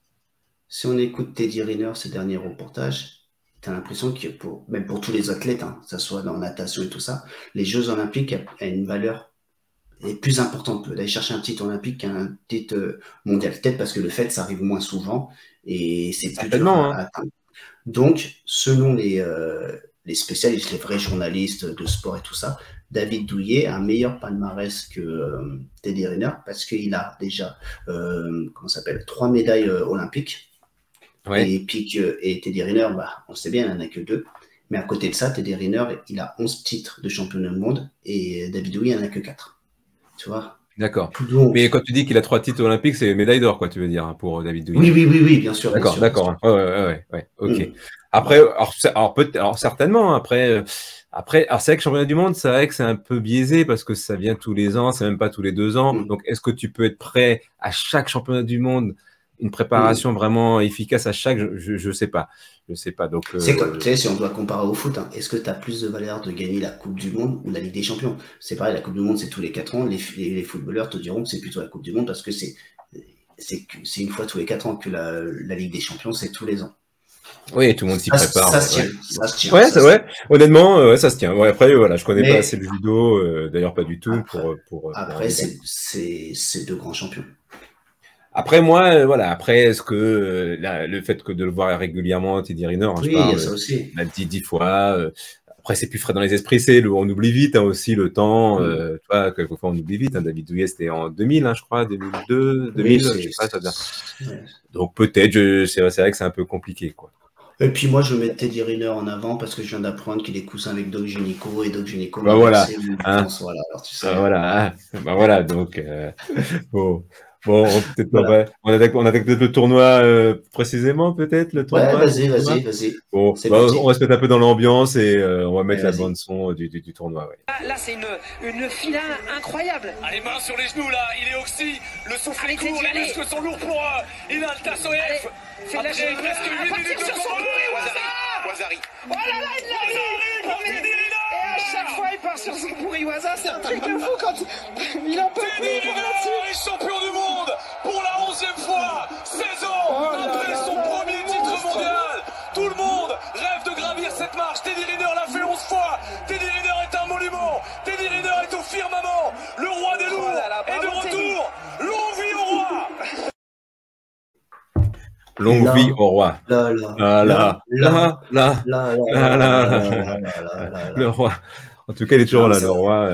si on écoute Teddy Riner, ses derniers reportages, tu as l'impression que même pour tous les athlètes, hein, que ce soit dans la natation et tout ça, les Jeux olympiques ont une valeur plus importante d'aller chercher un titre olympique qu'un titre mondial. Peut-être parce que le fait, ça arrive moins souvent et c'est plus dur Certainement, à hein. atteindre. Donc, selon les spécialistes, les vrais journalistes de sport et tout ça, David Douillet a un meilleur palmarès que Teddy Riner parce qu'il a déjà, comment ça s'appelle, 3 médailles olympiques. Ouais. Et puis et Teddy Riner, bah, on sait bien, il n'en a que 2. Mais à côté de ça, Teddy Riner, il a 11 titres de championnat du monde et David Douillet, il n'en a que 4. Tu vois? D'accord. Donc, Mais quand tu dis qu'il a 3 titres olympiques, c'est médaille d'or, quoi, tu veux dire, hein, pour David Douillet. oui, bien sûr. D'accord, Bien sûr. d'accord. Ouais, ok. Mm. Après, alors certainement, alors c'est vrai que championnat du monde, c'est vrai que c'est un peu biaisé parce que ça vient tous les ans, c'est même pas tous les 2 ans. Mm. Donc, est-ce que tu peux être prêt à chaque championnat du monde, une préparation vraiment efficace à chaque, je sais pas. Je sais pas. Donc, c'est comme, tu sais, si on doit comparer au foot, hein, est-ce que tu as plus de valeur de gagner la Coupe du Monde ou la Ligue des Champions? C'est pareil, la Coupe du Monde, c'est tous les 4 ans. Les footballeurs te diront que c'est plutôt la Coupe du Monde parce que c'est une fois tous les 4 ans que la Ligue des Champions, c'est tous les ans. Oui, tout le monde s'y prépare. Ça se tient. Ça se tient. Ouais, c'est vrai. Honnêtement, ça se tient. Ouais, après, voilà, je connais Mais pas assez le judo, d'ailleurs pas du tout. Après, c'est 2 grands champions. Après, moi, voilà. Après, est-ce que le fait que de le voir régulièrement, Teddy Riner, hein, Oui, je parle, il y a ça aussi. l'a dit 10 fois. Après, c'est plus frais dans les esprits. On oublie vite hein, aussi le temps. Tu vois, quelquefois on oublie vite. Hein. David Douillet, c'était en 2000, hein, je crois, 2002, 2000, je sais pas, ça vient. Ouais. Donc peut-être, c'est vrai que c'est un peu compliqué, quoi. Et puis moi, je mets Teddy Riner en avant parce que je viens d'apprendre qu'il est cousin avec Doc Gynéco et Doc Gynéco. Bah voilà. Hein. Voilà, alors tu sais. Voilà. Bah voilà. Donc bon, peut-être on attaque peut-être le tournoi précisément, peut-être le tournoi. Ouais, vas-y. Bon, on va se mettre un peu dans l'ambiance et on va mettre la bande son du tournoi. Ouais. Là, c'est une finale incroyable. Allez, main sur les genoux là, il est oxy, le souffle est court, les muscles sont lourds pour il a le Tassoef. Après presque 8 minutes de combat. Wazari. Oh là là, il l'a mis. Et à chaque fois, il part sur son pourri-waza. C'est un truc de fou quand il en peut plus. Teddy Riner est champion du monde pour la 11e fois. 16 ans après son premier titre mondial. Tout le monde rêve de gravir cette marche. Teddy Riner l'a fait 11 fois. Teddy Riner est un monument. Teddy Riner est au firmament. Le roi des lourds est de retour. Longue vie au roi. Longue vie au roi. Le roi. En tout cas, il est toujours là, le roi.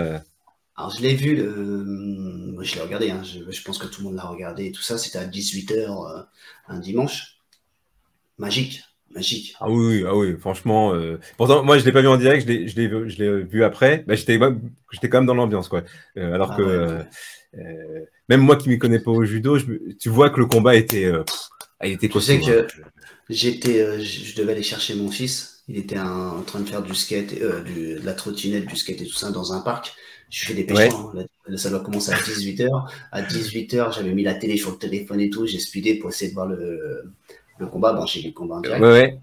Alors, je l'ai vu, je l'ai regardé, hein, je pense que tout le monde l'a regardé et tout ça, c'était à 18h un dimanche. Magique. Ah oui, franchement. Pourtant, moi, je l'ai pas vu en direct, je l'ai vu après. Bah, j'étais quand même dans l'ambiance, quoi. Alors que même moi qui m'y connais pas au judo, tu vois que le combat était. Il était costaud. Tu sais que je devais aller chercher mon fils. Il était en train de faire du skate, de la trottinette, du skate et tout ça dans un parc. Je fais des pêcheurs. Ouais. Hein. Ça doit commencer à 18h. À 18h, j'avais mis la télé sur le téléphone et tout. J'ai speedé pour essayer de voir le combat. Bon, j'ai vu le combat en direct. Ouais.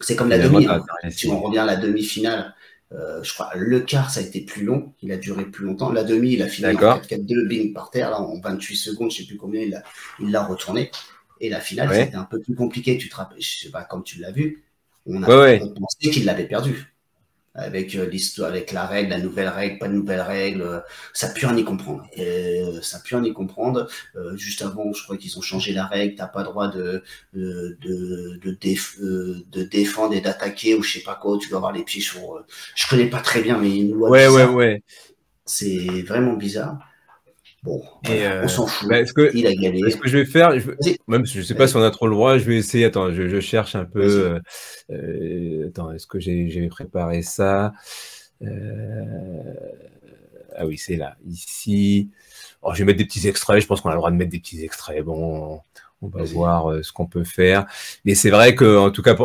C'est comme la demi. Hein. Si on revient à la demi-finale, je crois le quart, ça a été plus long. Il a duré plus longtemps. La demi, il a fini en 4-4-2, bing par terre. Là, en 28 secondes, je sais plus combien, il l'a retourné. Et la finale, c'était un peu plus compliqué. Tu te rappelles, je sais pas, comme tu l'as vu, on pensait qu'il l'avait perdu. Avec l'histoire, avec la règle, la nouvelle règle, pas de nouvelle règle, ça pue rien y comprendre. Juste avant, je crois qu'ils ont changé la règle. T'as pas le droit de défendre et d'attaquer ou je sais pas quoi. Tu dois avoir les pieds sur. Je connais pas très bien, mais une loi bizarre. Ouais. C'est vraiment bizarre. Bon, on s'en fout. Il a gagné. Ce que je vais faire, même si je sais pas si on a trop le droit, je vais essayer. Attends, je cherche un peu. Attends, est-ce que j'ai préparé ça Ah oui, c'est là, ici. Oh, je vais mettre des petits extraits. Je pense qu'on a le droit de mettre des petits extraits. Bon, on va voir ce qu'on peut faire. Mais c'est vrai que, en tout cas,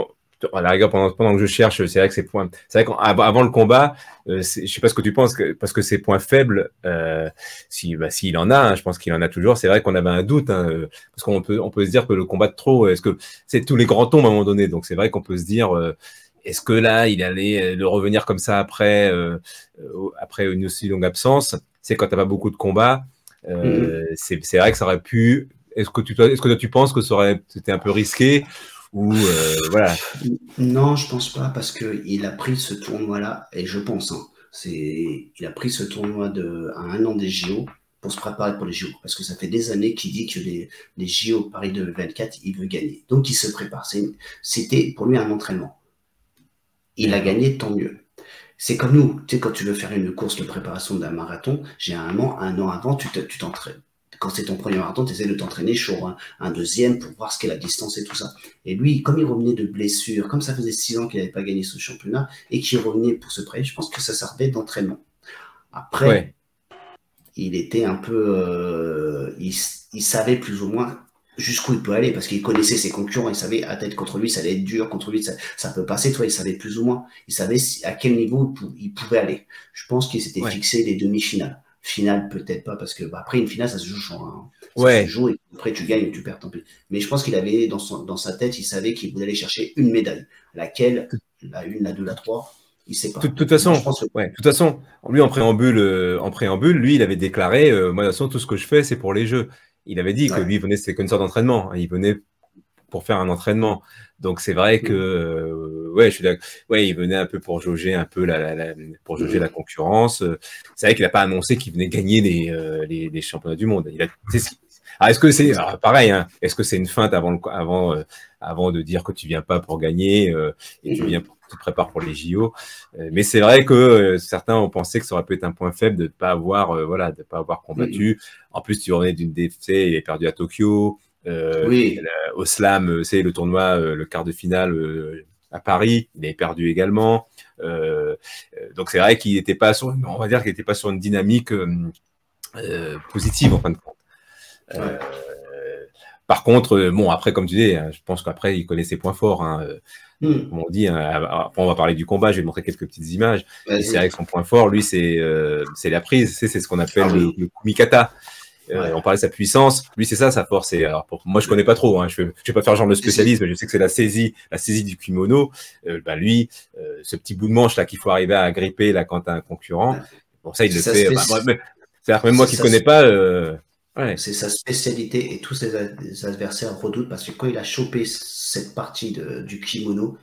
à la rigueur, pendant que je cherche, c'est vrai que c'est vrai qu'avant le combat, je sais pas ce que tu penses, parce que ces points faibles, s'il en a, hein, je pense qu'il en a toujours. C'est vrai qu'on avait un doute, hein, parce qu'on peut se dire que le combat de trop, est-ce que c'est tous les grands tombent à un moment donné, donc c'est vrai qu'on peut se dire, est-ce que là, il allait le revenir comme ça après une aussi longue absence? C'est quand t'as pas beaucoup de combats, c'est vrai que ça aurait pu. Est-ce que tu penses que c'était un peu risqué? Ou voilà. Non, je pense pas, parce qu'il a pris ce tournoi-là, et je pense, hein, il a pris ce tournoi à 1 an des JO pour se préparer pour les JO, parce que ça fait des années qu'il dit que les JO Paris 2024, il veut gagner. Donc il se prépare. C'était pour lui un entraînement. Il a gagné, tant mieux. C'est comme nous, tu sais, quand tu veux faire une course de préparation d'un marathon, généralement, 1 an avant, tu t'entraînes. Quand c'est ton premier marathon, tu essaies de t'entraîner sur un deuxième pour voir ce qu'est la distance et tout ça. Et lui, comme il revenait de blessure, comme ça faisait 6 ans qu'il n'avait pas gagné ce championnat et qu'il revenait pour se préparer, je pense que ça servait d'entraînement. Après, il était un peu... il savait plus ou moins jusqu'où il peut aller, parce qu'il connaissait ses concurrents, il savait à tête contre lui, ça allait être dur, contre lui, ça peut passer, toi, il savait plus ou moins. Il savait à quel niveau il pouvait aller. Je pense qu'il s'était fixé les demi-finales. Finale, peut-être pas, parce que après une finale, ça se joue se joue, et après tu gagnes ou tu perds, tant pis. Mais je pense qu'il avait dans sa tête, il savait qu'il voulait aller chercher une médaille. Laquelle, la 1, la 2, la 3, il sait pas. De toute façon, de toute façon, lui en préambule, lui, il avait déclaré, moi de toute façon, tout ce que je fais, c'est pour les Jeux. Il avait dit que lui, il venait, c'était qu'une sorte d'entraînement. Il venait pour faire un entraînement. Donc c'est vrai que je suis d'accord. Ouais, il venait un peu pour jauger un peu la concurrence. C'est vrai qu'il n'a pas annoncé qu'il venait gagner les championnats du monde. Est-ce que c'est pareil, hein, est-ce que c'est une feinte avant de dire que tu viens pas pour gagner et tu viens tu te prépares pour les JO, mais c'est vrai que certains ont pensé que ça aurait pu être un point faible de ne pas avoir combattu. En plus, tu revenais d'une défaite, il est perdu à Tokyo. Au slam, c'est le tournoi, le quart de finale à Paris, il avait perdu également. Donc c'est vrai qu'il n'était pas sur une dynamique positive en fin de compte. Par contre, bon, après, comme tu dis, je pense qu'après il connaît ses points forts. Hein, comme on dit, hein, après on va parler du combat, je vais te montrer quelques petites images. Et c'est vrai que son point fort, lui, c'est la prise, c'est ce qu'on appelle le kumikata. On parlait de sa puissance, lui c'est ça sa force. Alors moi je connais pas trop, hein, je vais pas faire genre de spécialiste, mais je sais que c'est la saisie du kimono. Lui, ce petit bout de manche là qu'il faut arriver à gripper là quand t'as un concurrent. Bon ça il le fait. C'est-à-dire que même moi qui connais pas. C'est sa spécialité, et tous ses adversaires redoutent, parce que quand il a chopé cette partie du kimono,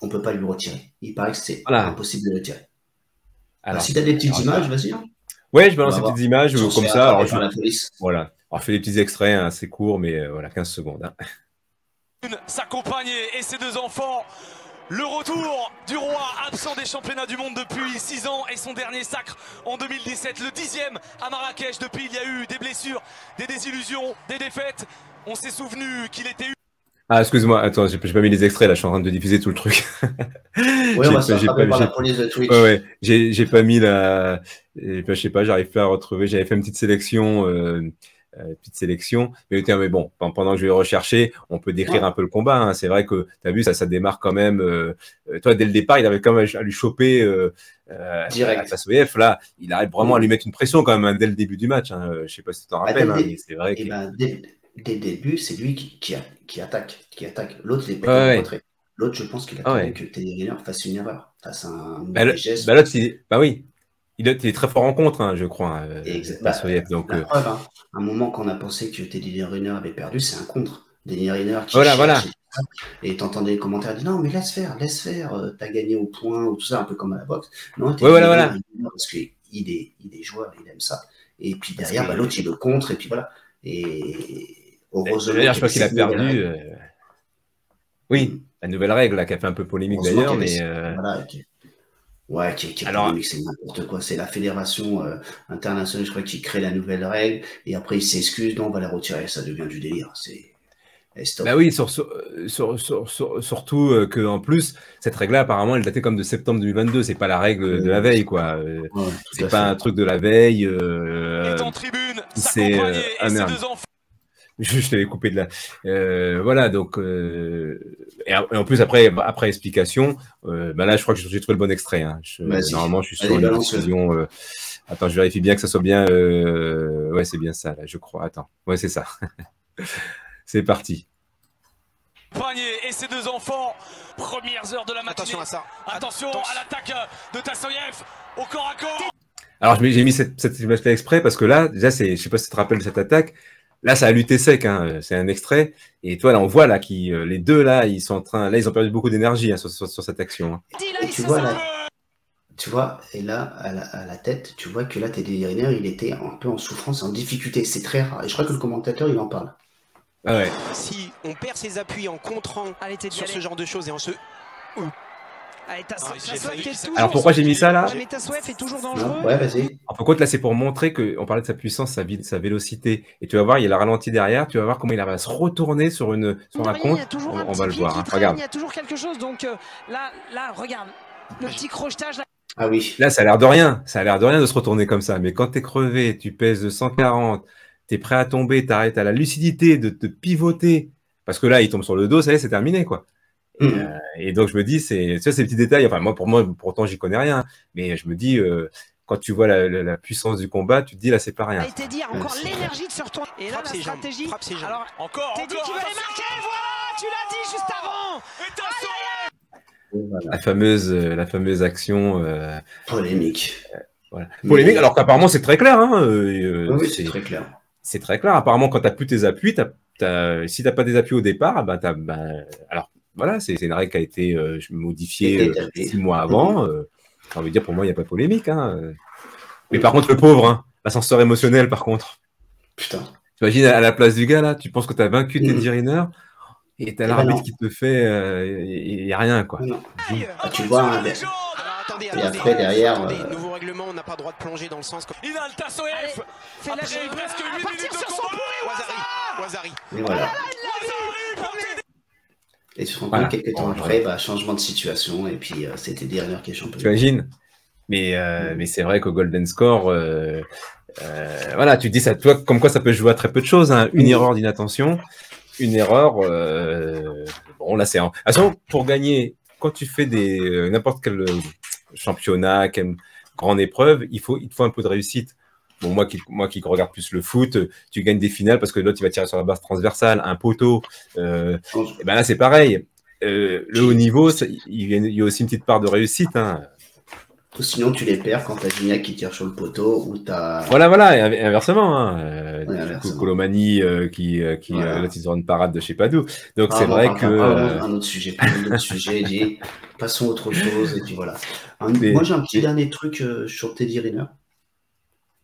on peut pas lui retirer. Il paraît que c'est impossible de le retirer. Alors, si tu as des petites images, vas-y. Hein. Ouais, je balance ces petites images comme ça. Alors, voilà. Alors, je fais des petits extraits assez courts, mais voilà, 15 secondes. Hein. Sa compagne et ses 2 enfants. Le retour du roi absent des championnats du monde depuis 6 ans et son dernier sacre en 2017. Le 10e à Marrakech. Depuis, il y a eu des blessures, des désillusions, des défaites. On s'est souvenu qu'il était... Ah, excuse-moi, attends, j'ai pas mis les extraits, là, je suis en train de diffuser tout le truc. Oui, on va se rattraper par la police de Twitch. Ouais, j'ai pas mis je sais pas, j'arrive pas à retrouver, j'avais fait une petite sélection, mais bon, pendant que je vais rechercher, on peut décrire un peu le combat, hein. C'est vrai que, t'as vu, ça démarre quand même, toi, dès le départ, il avait quand même à lui choper, direct. Face au EF, là, il arrive vraiment à lui mettre une pression quand même, hein, dès le début du match, hein. Je sais pas si tu t'en rappelles, mais c'est vrai que... Dès le début, c'est lui qui attaque. L'autre, il est pas rentré. L'autre, je pense qu'il attendait que Teddy Riner fasse une erreur, fasse un geste. L'autre, il est très fort en contre, hein, je crois. Donc, la preuve, hein, un moment qu'on a pensé que Teddy Riner avait perdu, c'est un contre. Teddy Riner qui et t'entendais les commentaires, dit non, mais laisse faire, t'as gagné au point, ou tout ça, un peu comme à la boxe. Non, Riner, parce qu'il est joueur, il aime ça. Et puis derrière, l'autre, il le contre, et puis voilà. Et heureusement, je pense qu'il a perdu. Oui, la nouvelle règle là, qui a fait un peu polémique d'ailleurs, mais qui est polémique, c'est n'importe quoi. C'est la fédération internationale, je crois, qui crée la nouvelle règle, et après il s'excuse, non, on va la retirer. Ça devient du délire. Bah oui, surtout que en plus cette règle-là apparemment elle datait comme de septembre 2022. C'est pas la règle de la veille, quoi. C'est pas un truc de la veille. Est en tribune, c'est Je t'avais coupé de là. Voilà, donc et en plus après explication, bah là je crois que j'ai trouvé le bon extrait. Hein. Normalement je suis sur une décision. Attends, je vérifie bien que ça soit bien. Ouais, c'est bien ça là, je crois. Attends, ouais c'est ça. C'est parti. Panier et ses deux enfants, premières heures de la matinée. Attention à ça. Attention à l'attaque de Tassoyev au corps à corps. Alors j'ai mis cette image-là exprès parce que là, déjà, je sais pas si tu te rappelles de cette attaque. Là, ça a lutté sec, hein. C'est un extrait. Et toi, là, on voit là les deux là, ils sont en train, là, ils ont perdu beaucoup d'énergie hein, sur cette action. Hein. Et tu vois, et là, à la tête, tu vois que là, Teddy Riner, il était un peu en souffrance, en difficulté. C'est très rare. Et je crois que le commentateur, il en parle. Ah ouais. Si on perd ses appuis en contrant sur ce genre de choses et en se... Allez, alors pourquoi j'ai mis ça là? Mais Tassoyev est toujours dangereux. Ouais, vas-y. En fin de compte, là, c'est pour montrer qu'on parlait de sa puissance, sa vélocité. Et tu vas voir, il y a la ralenti derrière. Tu vas voir comment il arrive à se retourner sur un compte. On va le voir. Hein. Regarde. Il y a toujours quelque chose. Donc là, regarde. Le petit crochetage. Là. Ah oui. Là, ça a l'air de rien. Ça a l'air de rien de se retourner comme ça. Mais quand t'es crevé, tu pèses 140, t'es prêt à tomber, t'arrêtes à la lucidité de te pivoter. Parce que là, il tombe sur le dos, ça y est, c'est terminé, quoi. Et donc je me dis, c'est ces petits détails. Enfin moi, pourtant j'y connais rien, mais je me dis quand tu vois la puissance du combat, tu te dis là c'est pas rien. Et Teddy a encore l'énergie de se retourner. Et là la stratégie. Alors encore. Teddy qui va les marquer. Voilà, tu l'as dit juste avant. La fameuse action polémique. Voilà. Polémique. Alors qu'apparemment c'est très clair. Hein, oui, c'est très clair. C'est très clair. Apparemment quand t'as plus tes appuis, si t'as pas des appuis au départ, alors. Voilà, c'est une règle qui a été modifiée 6 mois avant. J'ai envie de dire, pour moi, il n'y a pas de polémique. Hein. Mais par contre, le pauvre, hein, l'ascenseur émotionnel, par contre. Putain. T'imagines à la place du gars, là, tu penses que tu as vaincu Teddy Riner et tu as l'arbitre qui te fait. Il n'y a rien, quoi. Tu vois, et après, derrière. Nouveau règlement, on n'a pas le droit de plonger dans le sens. Il a le Tassoyev. Fais la presque 8 minutes de combat. Wazari. Et voilà. Et tu te rends compte quelques temps après, changement de situation, et puis c'était Teddy Riner qui est champion. Tu imagines? Mais c'est vrai qu'au Golden Score, voilà, tu te dis ça, toi, comme quoi ça peut jouer à très peu de choses. Hein. Une erreur d'inattention, une erreur. Bon, là, c'est pour gagner, quand tu fais n'importe quel championnat, quelle grande épreuve, il te faut un peu de réussite. Bon, moi qui regarde plus le foot, tu gagnes des finales parce que l'autre il va tirer sur la base transversale, un poteau. Et ben là c'est pareil. Le haut niveau, il y a aussi une petite part de réussite. Hein. Ou sinon tu les perds quand t'as Gignac qui tire sur le poteau ou t'as. Voilà, et inversement. Hein. Colomani qui là tu une parade de je sais pas d'où. Donc c'est vrai que. Un autre sujet, passons à autre chose et puis voilà. Moi j'ai un petit dernier truc sur Teddy Riner.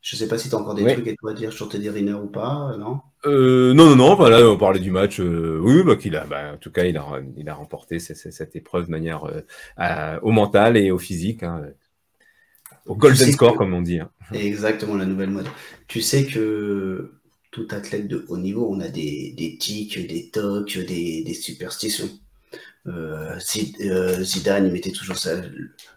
Je sais pas si tu as encore des trucs à dire sur Teddy Riner ou pas, non? Non. Voilà, on parlait du match. Oui, en tout cas, il a remporté cette épreuve de manière au mental et au physique, hein, au golden score, comme on dit. Hein. Exactement, la nouvelle mode. Tu sais que tout athlète de haut niveau, on a des tics, des tocs, des superstitions. Zidane, il mettait toujours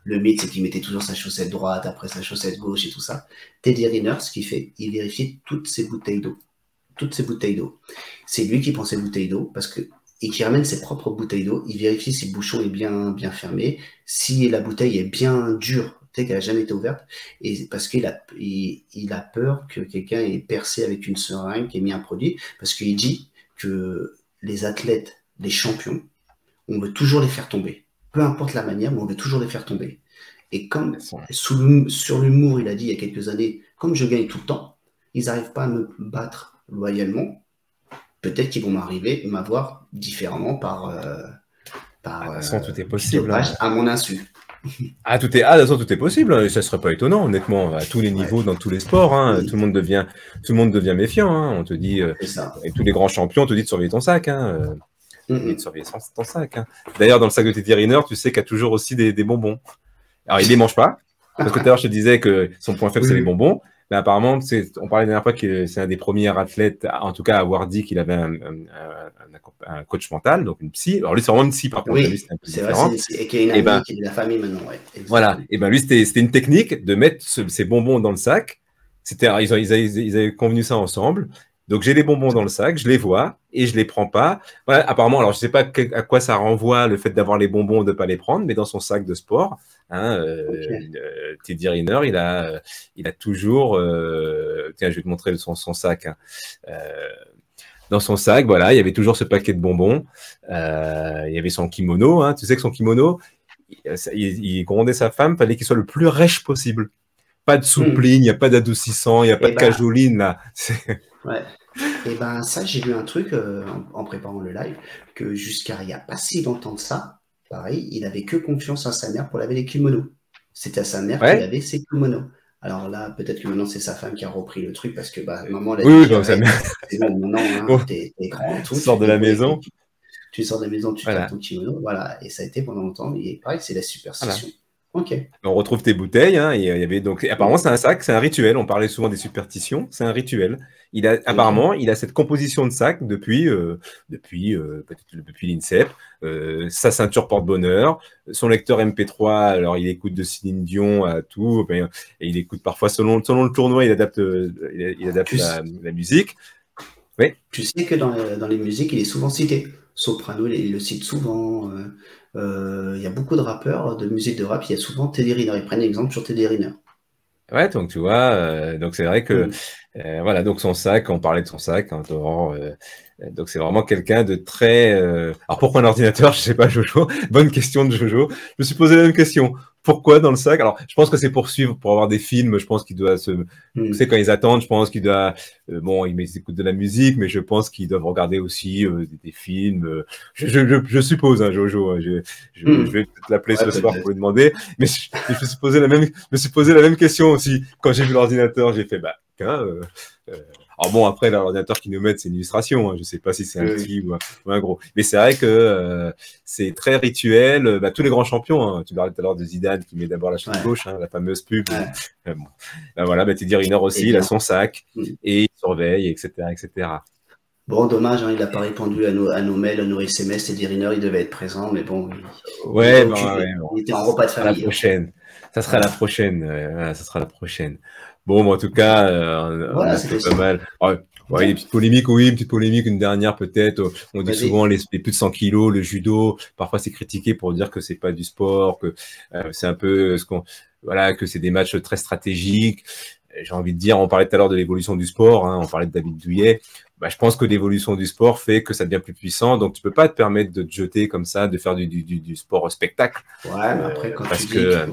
le mythe, c'est qu'il mettait toujours sa chaussette droite après sa chaussette gauche et tout ça. Teddy Riner, ce qu'il fait, il vérifie toutes ses bouteilles d'eau. C'est lui qui prend ses bouteilles d'eau et qui ramène ses propres bouteilles d'eau. Il vérifie si le bouchon est bien fermé, si la bouteille est bien dure, tu sais qu'elle n'a jamais été ouverte, et parce qu'il a peur que quelqu'un ait percé avec une seringue, ait mis un produit, parce qu'il dit que les athlètes, les champions, on veut toujours les faire tomber. Peu importe la manière, mais on veut toujours les faire tomber. Et comme sur l'humour, il a dit il y a quelques années, comme je gagne tout le temps, ils n'arrivent pas à me battre loyalement. Peut-être qu'ils vont m'avoir différemment par tout est possible. À mon insu. Tout est possible. Et ça serait pas étonnant, honnêtement, à tous les niveaux, dans tous les sports. Hein, tout le monde devient méfiant. Hein, on te dit, et tous les grands champions, on te dit de surveiller ton sac. Hein, et de surveiller ton sac. Hein. D'ailleurs, dans le sac de Teddy Riner, tu sais qu'il y a toujours aussi des bonbons. Alors, il les mange pas, parce que tout à l'heure, je te disais que son point faible, c'est les bonbons. Mais apparemment, on parlait la dernière fois que c'est un des premiers athlètes, en tout cas, à avoir dit qu'il avait un coach mental, donc une psy. Alors lui, c'est vraiment une psy, par contre. Lui, c'est un peu différent. Et qui a une amie qui est de la famille maintenant. Ouais. Voilà. Et ben lui, c'était une technique de mettre ces bonbons dans le sac. Ils avaient convenu ça ensemble. Donc j'ai les bonbons dans le sac, je les vois et je les prends pas. Voilà, apparemment, alors je sais pas à quoi ça renvoie le fait d'avoir les bonbons de pas les prendre, mais dans son sac de sport, hein, Teddy Riner, il a toujours, tiens, je vais te montrer son sac. Hein. Dans son sac, voilà, il y avait toujours ce paquet de bonbons. Il y avait son kimono, hein. Tu sais que son kimono, il grondait sa femme, fallait qu'il soit le plus rêche possible. Pas de soupline, il n'y a pas d'adoucissant, il n'y a pas de cajoline là. Ouais. Et ben ça, j'ai lu un truc en préparant le live, que jusqu'à il n'y a pas si longtemps de ça, pareil, il avait que confiance à sa mère pour laver les kimonos. C'était à sa mère qui lavait ses kimonos. Alors là, peut-être que maintenant c'est sa femme qui a repris le truc parce que maman l'a dit. Sa mère. Non, t'es grand et tout. Tu sors de la maison. Tu sors de la maison, tu tapes ton kimono, voilà. Et ça a été pendant longtemps. Et pareil, c'est la superstition. Voilà. Ok. On retrouve tes bouteilles, hein, et il y avait donc. Apparemment, c'est un sac, c'est un rituel. On parlait souvent des superstitions, c'est un rituel. Apparemment, il a cette composition de sac depuis l'INSEP. Sa ceinture porte-bonheur, son lecteur MP3. Alors, il écoute de Céline Dion à tout, et il écoute parfois selon le tournoi, il adapte la musique. Oui. Tu sais que dans les musiques, il est souvent cité. Soprano, il le cite souvent. Il y a beaucoup de rappeurs de musique de rap, il y a souvent Teddy Riner. Ils prennent exemple sur Teddy Riner. Ouais, donc tu vois, donc c'est vrai que voilà, donc son sac, on parlait de son sac, hein, donc c'est vraiment quelqu'un de très. Alors pourquoi un ordinateur? Je sais pas, Jojo. Bonne question de Jojo. Je me suis posé la même question. Pourquoi dans le sac? Alors, je pense que c'est pour suivre, pour avoir des films. Je pense qu'il doit tu sais, quand ils attendent, je pense qu'il doit. Bon, ils écoutent de la musique, mais je pense qu'ils doivent regarder aussi des films. Je suppose, hein, Jojo. Hein, je vais peut-être l'appeler ce soir pour lui demander. Mais je me suis posé la même question aussi quand j'ai vu l'ordinateur. J'ai fait alors bon, après, l'ordinateur qu'ils nous mettent, c'est une illustration. Hein. Je ne sais pas si c'est un petit ou un gros. Mais c'est vrai que c'est très rituel. Tous les grands champions, hein. Tu parlais tout à l'heure de Zidane qui met d'abord la chaîne gauche, hein, la fameuse pub. Voilà, Teddy Riner aussi, il a son sac et il surveille, etc. etc. Bon, dommage, hein, il n'a pas répondu à nos mails, à nos SMS. Teddy Riner, il devait être présent, mais bon. Il était en repas de famille. La prochaine. Ça sera la prochaine. Ça sera la prochaine. Bon, en tout cas, on a fait pas mal. Il y a des petites polémiques, une petite polémique, une dernière peut-être. On dit souvent les plus de 100 kilos, le judo. Parfois, c'est critiqué pour dire que c'est pas du sport, que c'est un peu que c'est des matchs très stratégiques. J'ai envie de dire, on parlait tout à l'heure de l'évolution du sport, hein, on parlait de David Douillet. Je pense que l'évolution du sport fait que ça devient plus puissant, donc tu peux pas te permettre de te jeter comme ça, de faire du sport spectacle. Ouais, mais après, quand parce tu que, dis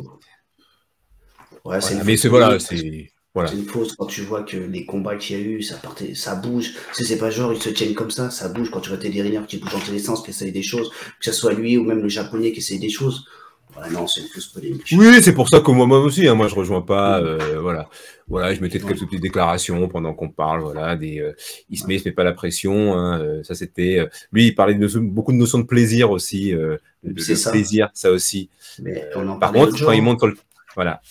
c'est mais c'est voilà. C'est une fausse quand tu vois que les combats qu'il y a eu, ça bouge. C'est pas genre ils se tiennent comme ça bouge. Quand tu vois Teddy Riner qui bouge dans tous les sens, qui essaye des choses, que ce soit lui ou même le japonais qui essaye des choses. Non, c'est une fausse polémique. Oui, c'est pour ça que moi aussi, hein, moi je rejoins pas. Voilà, je mettais quelques petites déclarations pendant qu'on parle. Voilà, il se met pas la pression. Hein, ça c'était. Lui, il parlait beaucoup de notions de plaisir aussi. C'est plaisir, ça aussi. Mais par contre, quand il monte sur le, voilà.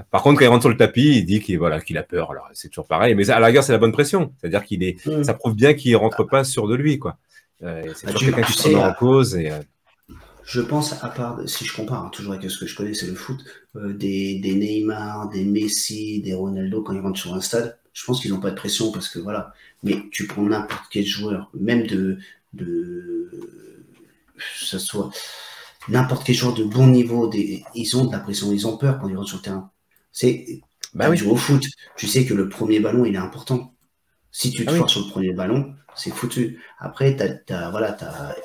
Par contre, quand il rentre sur le tapis, il dit qu'il a peur. Alors, c'est toujours pareil. Mais à la rigueur, c'est la bonne pression. C'est-à-dire ça prouve bien qu'il rentre pas sûr de lui, quoi. C'est toujours quelqu'un qui se remet en cause. Je pense, à part, si je compare, toujours avec ce que je connais, c'est le foot, des Neymar, des Messi, des Ronaldo, quand ils rentrent sur un stade, je pense qu'ils n'ont pas de pression parce que voilà. Mais tu prends n'importe quel joueur, même ça soit n'importe quel joueur de bon niveau, ils ont de la pression, ils ont peur quand ils rentrent sur le terrain. Tu joues au foot, tu sais que le premier ballon, il est important. Si tu te forces sur le premier ballon, c'est foutu. Après,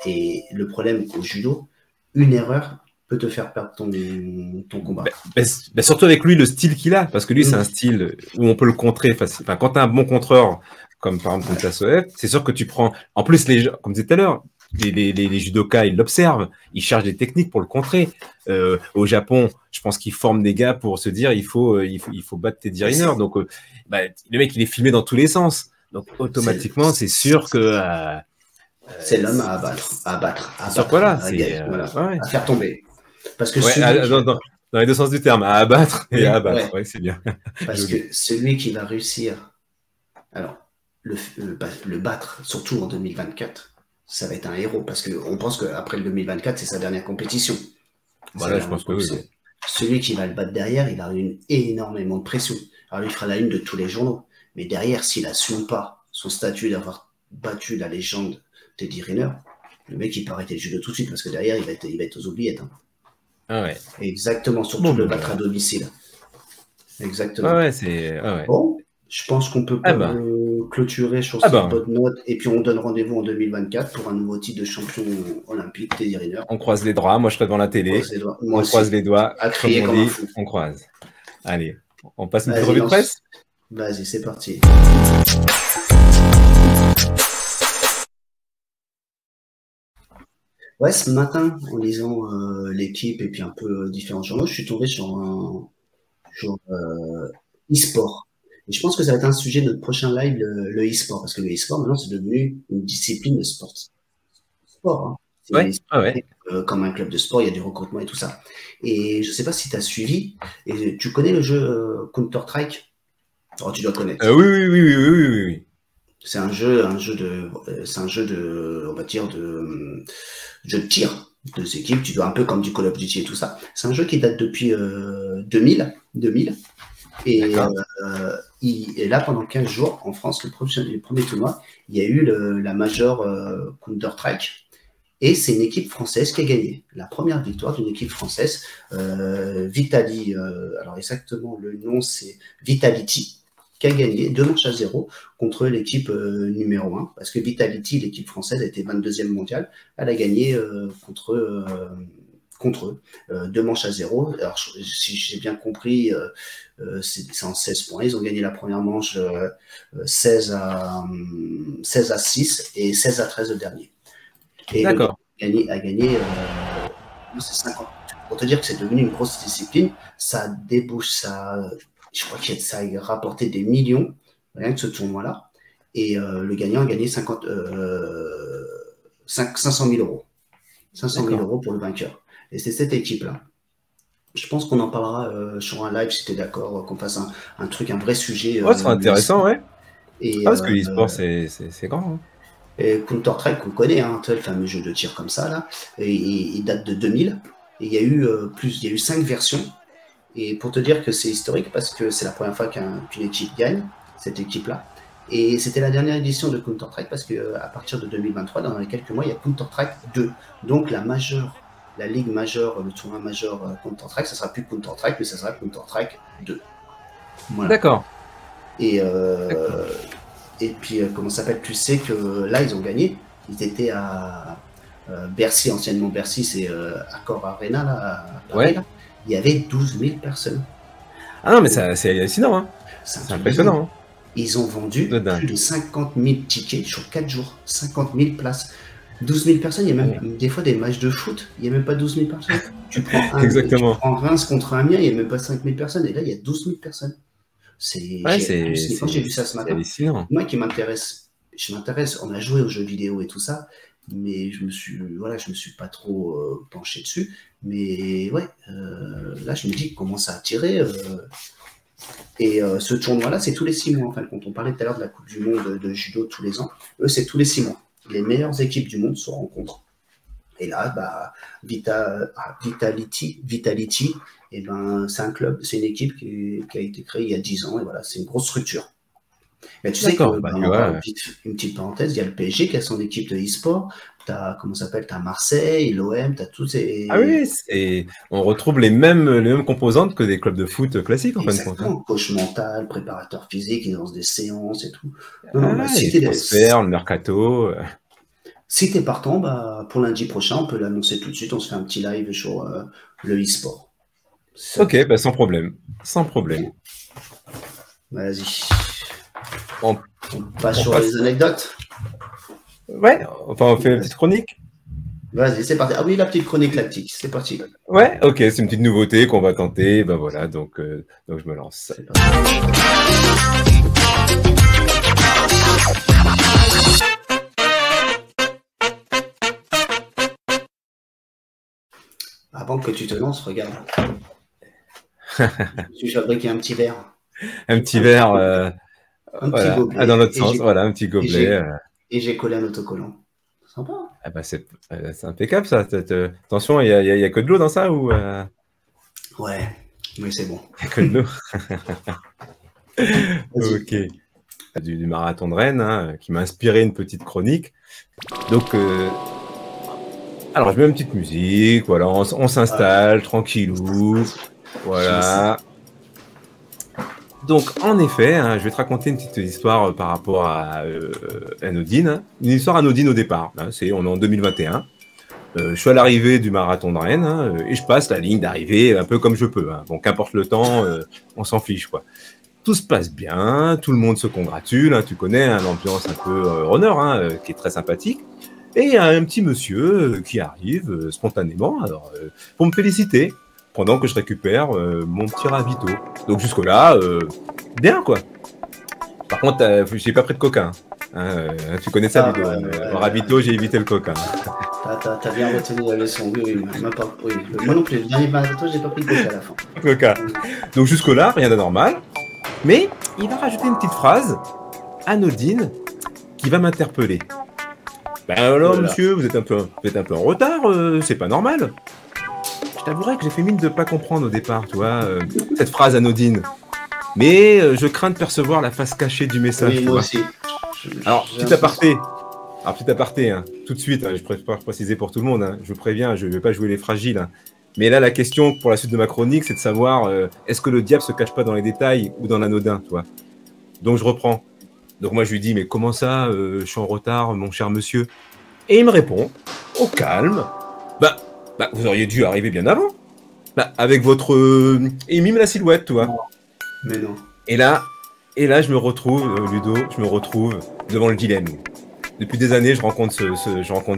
et le problème au judo, une erreur peut te faire perdre ton combat. Surtout avec lui, le style qu'il a, parce que lui, c'est un style où on peut le contrer facilement. Enfin, quand tu as un bon contreur, comme par exemple Tassoev, c'est sûr que tu prends. En plus, comme je disais tout à l'heure, les judokas, ils l'observent, ils cherchent des techniques pour le contrer. Au Japon, je pense qu'ils forment des gars pour se dire il faut battre Teddy Riner. Donc, le mec, il est filmé dans tous les sens. Donc, automatiquement, c'est sûr que. C'est l'homme à abattre. À faire tomber. Parce que dans les deux sens du terme, à abattre et à abattre. Ouais, c'est bien. Parce que celui qui va réussir, alors, le battre, surtout en 2024, ça va être un héros. Parce qu'on pense qu'après le 2024, c'est sa dernière compétition. Voilà, je pense que oui. Celui qui va le battre derrière, il a énormément de pression. Alors, il fera la une de tous les journaux. Mais derrière, s'il assume pas son statut d'avoir battu la légende Teddy Riner, le mec, il peut arrêter le judo tout de suite parce que derrière, il va être aux oubliettes. Hein. Ah ouais. Exactement, surtout Bon, le bah, battre à domicile. Exactement. Ah ouais, c'est. Ah ouais. Bon, je pense qu'on peut Ah bah. clôturer sur Ah cette bah. bonne note. Et puis, on donne rendez-vous en 2024 pour un nouveau titre de champion olympique, Teddy Riner. On croise les doigts. Moi, je serai devant la télé. Moi on croise les doigts. À crier comme un fou. On croise. Allez, on passe une Vas-y, revue de presse. Vas-y, c'est parti. Ouais, ce matin, en lisant l'équipe et puis un peu différents journaux, je suis tombé sur un e-sport. Et je pense que ça va être un sujet de notre prochain live, le e-sport, parce que le e-sport, maintenant, c'est devenu une discipline de sport. Hein. Ouais. Ah ouais. Comme un club de sport, il y a du recrutement et tout ça. Et je ne sais pas si tu as suivi, et tu connais le jeu Counter-Strike? Oh, tu dois connaître. Oui. C'est un jeu de, on va dire, jeu de tir. Deux équipes, tu dois un peu comme du Call of Duty et tout ça. C'est un jeu qui date depuis 2000. Et là, pendant 15 jours, en France, le premier tournoi, il y a eu la Major Counter-Strike. Et c'est une équipe française qui a gagné. La première victoire d'une équipe française, Vitali, alors exactement le nom c'est Vitality, qui a gagné 2-0 contre l'équipe numéro 1. Parce que Vitality, l'équipe française, était 22e mondiale. Elle a gagné contre eux, 2-0. Alors, si j'ai bien compris, c'est en 16 points. Ils ont gagné la première manche 16 à 6 et 16 à 13 le dernier. Et d'accord. A gagné c'est 50. Pour te dire que c'est devenu une grosse discipline, ça débouche, je crois que ça a rapporté des millions, rien que ce tournoi-là. Et le gagnant a gagné 500 000 euros. 500 000 euros pour le vainqueur. Et c'est cette équipe-là. Je pense qu'on en parlera sur un live si tu es d'accord, qu'on fasse un truc, un vrai sujet. Ouais, ce sera intéressant, ouais. Et, parce que l'e-sport, c'est grand. Hein. Et Counter-Strike, qu'on connaît, hein, le fameux jeu de tir comme ça, là, et il date de 2000. Et il y a eu 5 versions. Et pour te dire que c'est historique, parce que c'est la première fois qu'une équipe gagne, cette équipe-là. Et c'était la dernière édition de Counter-Strike, parce qu'à partir de 2023, dans les quelques mois, il y a Counter-Strike 2. Donc la ligue majeure, le tournoi majeur Counter-Strike, ça sera plus Counter-Strike, mais ça sera Counter-Strike 2. Voilà. D'accord. Et puis, comment ça s'appelle? Tu sais que là, ils ont gagné. Ils étaient à Bercy, anciennement Bercy, c'est Accor Arena, là, à Paris, là. Il y avait 12 000 personnes. Ah non, mais c'est hallucinant. Hein. C'est impressionnant. Hein. Ils ont vendu plus de 50 000 tickets sur 4 jours. 50 000 places. 12 000 personnes, il y a même des fois des matchs de foot, il n'y a même pas 12 000 personnes. Tu prends Reims contre Amiens, il n'y a même pas 5 000 personnes. Et là, il y a 12 000 personnes. Quand j'ai vu ça ce matin, moi qui je m'intéresse, on a joué aux jeux vidéo et tout ça, mais je me suis pas trop penché dessus. Mais ouais, là je me dis comment ça a attiré. Et ce tournoi-là, c'est tous les 6 mois. Enfin, quand on parlait tout à l'heure de la Coupe du Monde de judo tous les ans, eux c'est tous les 6 mois. Les meilleures équipes du monde se rencontrent. Et là, Vitality, et c'est un club, c'est une équipe qui a été créée il y a 10 ans, et voilà, c'est une grosse structure. Mais tu sais que, une petite parenthèse, il y a le PSG qui a son équipe de e-sport, t'as Marseille, l'OM, t'as tous ces... Ah oui, on retrouve les mêmes composantes que des clubs de foot classiques, en fin de compte. Hein. Coach mental, préparateur physique, ils lancent des séances et tout. Les transferts, le mercato... Si t'es partant, pour lundi prochain, on peut l'annoncer tout de suite. On se fait un petit live sur le e-sport. Ok, sans problème. Sans problème. Vas-y. On passe sur les anecdotes. Ouais, enfin on fait une petite chronique. Vas-y, c'est parti. Ah oui, la petite chronique lactique, c'est parti. Ouais, ok, c'est une petite nouveauté qu'on va tenter. Ben voilà, donc je me lance. Avant que tu te lances, regarde. Tu fabriqué un petit verre. Un petit verre. Un petit gobelet. Dans l'autre sens, voilà, un petit gobelet. Et j'ai collé un autocollant. Sympa. Ah bah c'est impeccable ça. Attention, il y a que de l'eau dans ça ou Ouais, oui, c'est bon. Il y a que de l'eau. Ok. du marathon de Rennes, hein, qui m'a inspiré une petite chronique. Donc, alors je mets une petite musique, voilà, on s'installe tranquillou, voilà. Donc, en effet, hein, je vais te raconter une petite histoire par rapport à anodine, hein. Une histoire anodine au départ. Hein, on est en 2021. Je suis à l'arrivée du marathon de Rennes, hein, et je passe la ligne d'arrivée un peu comme je peux. Hein. Bon, qu'importe le temps, on s'en fiche, quoi. Tout se passe bien, tout le monde se congratule, hein, tu connais, hein, l'ambiance un peu runner, hein, qui est très sympathique. Et il y a un petit monsieur qui arrive spontanément, alors, pour me féliciter, pendant que je récupère mon petit ravito. Donc jusque-là, bien, quoi. Par contre, j'ai pas pris de coca. Hein, tu connais ça, Ludo. En ravito, j'ai évité le coca. T'as bien retenu la leçon, oui. Moi non plus, le dernier marathon, j'ai pas pris de coca à la fin. Coca. Donc jusque-là, rien d'anormal. Mais il va rajouter une petite phrase anodine qui va m'interpeller. Ben alors, voilà. Monsieur, vous êtes un peu en retard, c'est pas normal. Je t'avouerais que j'ai fait mine de pas comprendre au départ, tu vois, cette phrase anodine. Mais je crains de percevoir la face cachée du message. Oui, moi aussi. Alors, petit aparté, hein, tout de suite, hein, je préfère préciser pour tout le monde, hein, je vous préviens, je ne vais pas jouer les fragiles. Hein. Mais là, la question pour la suite de ma chronique, c'est de savoir est-ce que le diable se cache pas dans les détails ou dans l'anodin, tu vois. Donc, je reprends. Donc, moi, je lui dis, mais comment ça, je suis en retard, mon cher monsieur? Et il me répond, au calme, bah, vous auriez dû arriver bien avant. Bah, avec votre... et il mime la silhouette, tu vois. Mais non. Et là, je me retrouve, Ludo, devant le dilemme. Depuis des années, je rencontre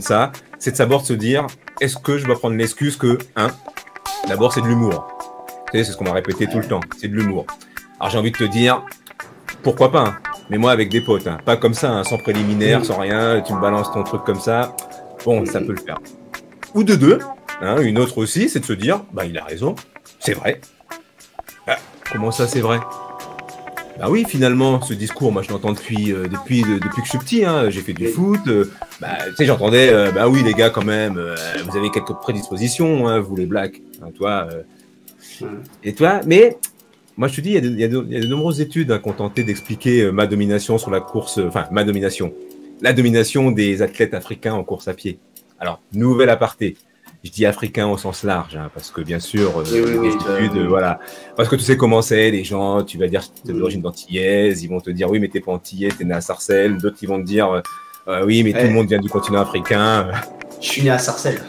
ça. C'est de savoir se dire, est-ce que je dois prendre l'excuse que, d'abord, c'est de l'humour. Tu sais, c'est ce qu'on m'a répété tout le temps, c'est de l'humour. Alors, j'ai envie de te dire, pourquoi pas, hein, mais moi, avec des potes, hein, pas comme ça, hein, sans préliminaire, sans rien, tu me balances ton truc comme ça, bon, ça peut le faire. Ou de deux, hein, une autre aussi, c'est de se dire, bah, il a raison, c'est vrai. Bah, comment ça, c'est vrai? Bah oui, finalement, ce discours, moi, je l'entends depuis que je suis petit. Hein, j'ai fait du foot. Tu sais, j'entendais, bah oui, les gars, quand même, vous avez quelques prédispositions, hein, vous les blacks, hein, toi. Et toi, mais moi, je te dis, il y a de nombreuses études hein, qui ont tenté d'expliquer ma domination sur la course, la domination des athlètes africains en course à pied. Alors, nouvelle aparté. Je dis africain au sens large, hein, parce que bien sûr, voilà. Parce que tu sais comment c'est, les gens, tu vas dire que tu es d'origine d'antillaise, ils vont te dire oui, mais t'es pas antillais, t'es né à Sarcelles. D'autres, ils vont te dire oui, mais tout le monde vient du continent africain. Je suis né à Sarcelles.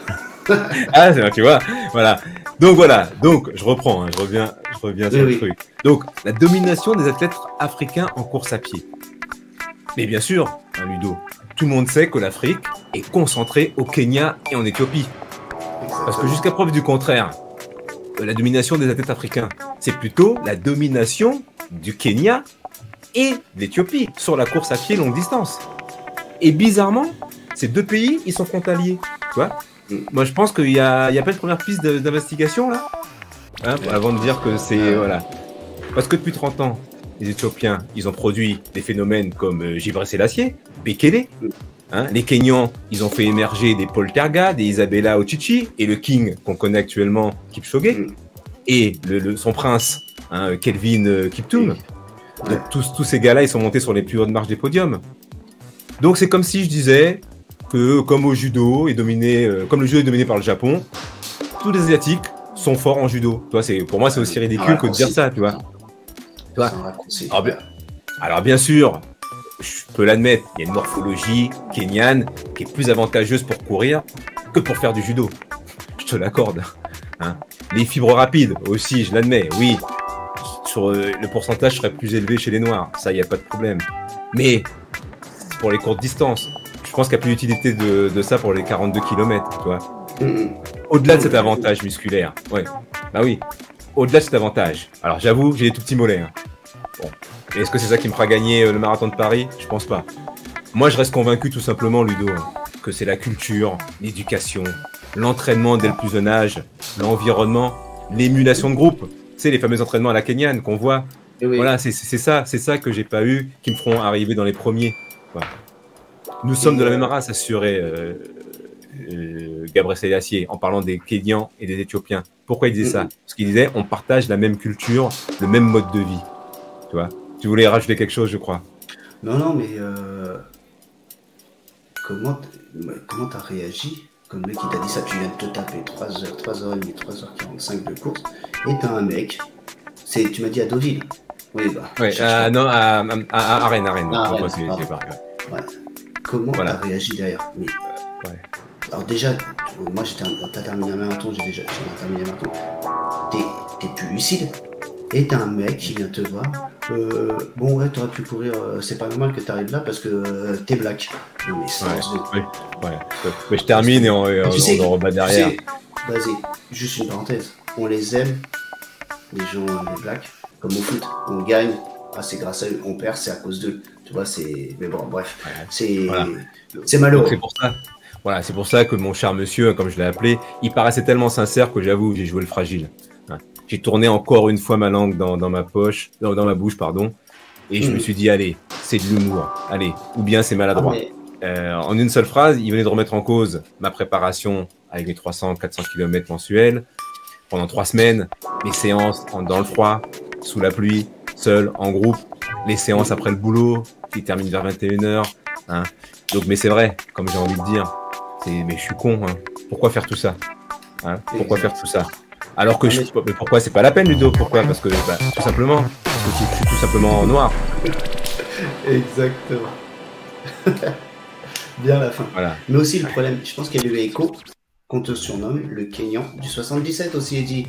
Ah, tu vois, voilà. Donc voilà, je reprends, hein, je reviens sur le truc. Donc, la domination des athlètes africains en course à pied. Mais bien sûr, hein, Ludo, tout le monde sait que l'Afrique est concentrée au Kenya et en Éthiopie. Parce que jusqu'à preuve du contraire, la domination des athlètes africains, c'est plutôt la domination du Kenya et de l'Éthiopie sur la course à pied longue distance. Et bizarrement, ces deux pays, ils sont frontaliers. Tu vois ? Moi, je pense qu'il y a pas une première piste d'investigation, là, hein, avant de dire que c'est... Voilà. Parce que depuis 30 ans, les Éthiopiens, ils ont produit des phénomènes comme Gibré Sélassié, Bekele. Hein, les Kenyans, ils ont fait émerger des Polterga, des Isabella Ochichi, et le King qu'on connaît actuellement, Kipchoge, et son prince, hein, Kelvin Kiptoum. Donc tous ces gars-là, ils sont montés sur les plus hautes marches des podiums. Donc c'est comme si je disais que, comme au judo, comme le judo est dominé par le Japon, tous les Asiatiques sont forts en judo. Tu vois, pour moi, c'est aussi ridicule que de dire ça, tu vois. Alors bien sûr, je peux l'admettre, il y a une morphologie kenyane qui est plus avantageuse pour courir que pour faire du judo. Je te l'accorde. Hein. Les fibres rapides aussi, je l'admets, oui. Sur le pourcentage serait plus élevé chez les Noirs, ça, il n'y a pas de problème. Mais pour les courtes distances, je pense qu'il n'y a plus d'utilité de ça pour les 42 km, tu vois. Au-delà de cet avantage musculaire, ouais. Bah oui, au-delà de cet avantage. Alors j'avoue, j'ai des tout petits mollets. Hein. Bon. Est-ce que c'est ça qui me fera gagner le marathon de Paris? Je pense pas. Moi, je reste convaincu tout simplement, Ludo, que c'est la culture, l'éducation, l'entraînement dès le plus jeune âge, l'environnement, l'émulation de groupe. C'est les fameux entraînements à la kenyane qu'on voit. Oui. Voilà, c'est ça que j'ai pas eu, qui me feront arriver dans les premiers. Voilà. Nous sommes de la même race, assurait Gabriel Sélassié, en parlant des Kenyans et des Éthiopiens. Pourquoi il disait ça? Parce qu'il disait, on partage la même culture, le même mode de vie. Tu vois? Tu voulais rajouter quelque chose, je crois. Non, mais comment t'as réagi? Comme le mec qui t'a dit ça, tu viens de te taper 3h, 3h30, 3h45 de course, et t'as un mec, tu m'as dit à Deauville. Oui, bah. Ouais, non, à Rennes. Ah, Donc, Rennes, c'est pardon. pareil. Ouais. Comment Voilà. t'as réagi derrière? Mais, Ouais. alors déjà, moi t'as terminé un marathon, j'ai terminé un marathon. T'es plus lucide. Et t'as un mec qui vient te voir. Bon ouais, t'aurais pu courir. C'est pas normal que t'arrives là parce que t'es black. Non, mais Ouais. Mais je termine et on en rebat derrière. Vas-y, juste une parenthèse. On les aime, les gens, les blacks, comme au foot. On gagne, c'est grâce à eux. On perd, c'est à cause d'eux. Tu vois, c'est. Mais bon, bref, c'est malheureux. Donc, c'est pour ça. Voilà, c'est pour ça que mon cher monsieur, comme je l'ai appelé, il paraissait tellement sincère que j'avoue, j'ai joué le fragile. J'ai tourné encore une fois ma langue dans ma bouche, et je me suis dit, allez, c'est de l'humour, allez, ou bien c'est maladroit. En une seule phrase, il venait de remettre en cause ma préparation avec les 300-400 km mensuels pendant 3 semaines, mes séances dans le froid, sous la pluie, seul, en groupe, les séances après le boulot, qui terminent vers 21h. Donc, mais c'est vrai, comme j'ai envie de dire, mais je suis con, pourquoi faire tout ça? Pourquoi faire tout ça? Alors que mais pourquoi c'est pas la peine, Ludo? Pourquoi? Parce que tout simplement, je suis tout simplement noir. Exactement. Bien la fin. Voilà. Mais aussi le problème, je pense qu'il y a eu écho qu'on te surnomme le Kenyan du 77 aussi, Eddie.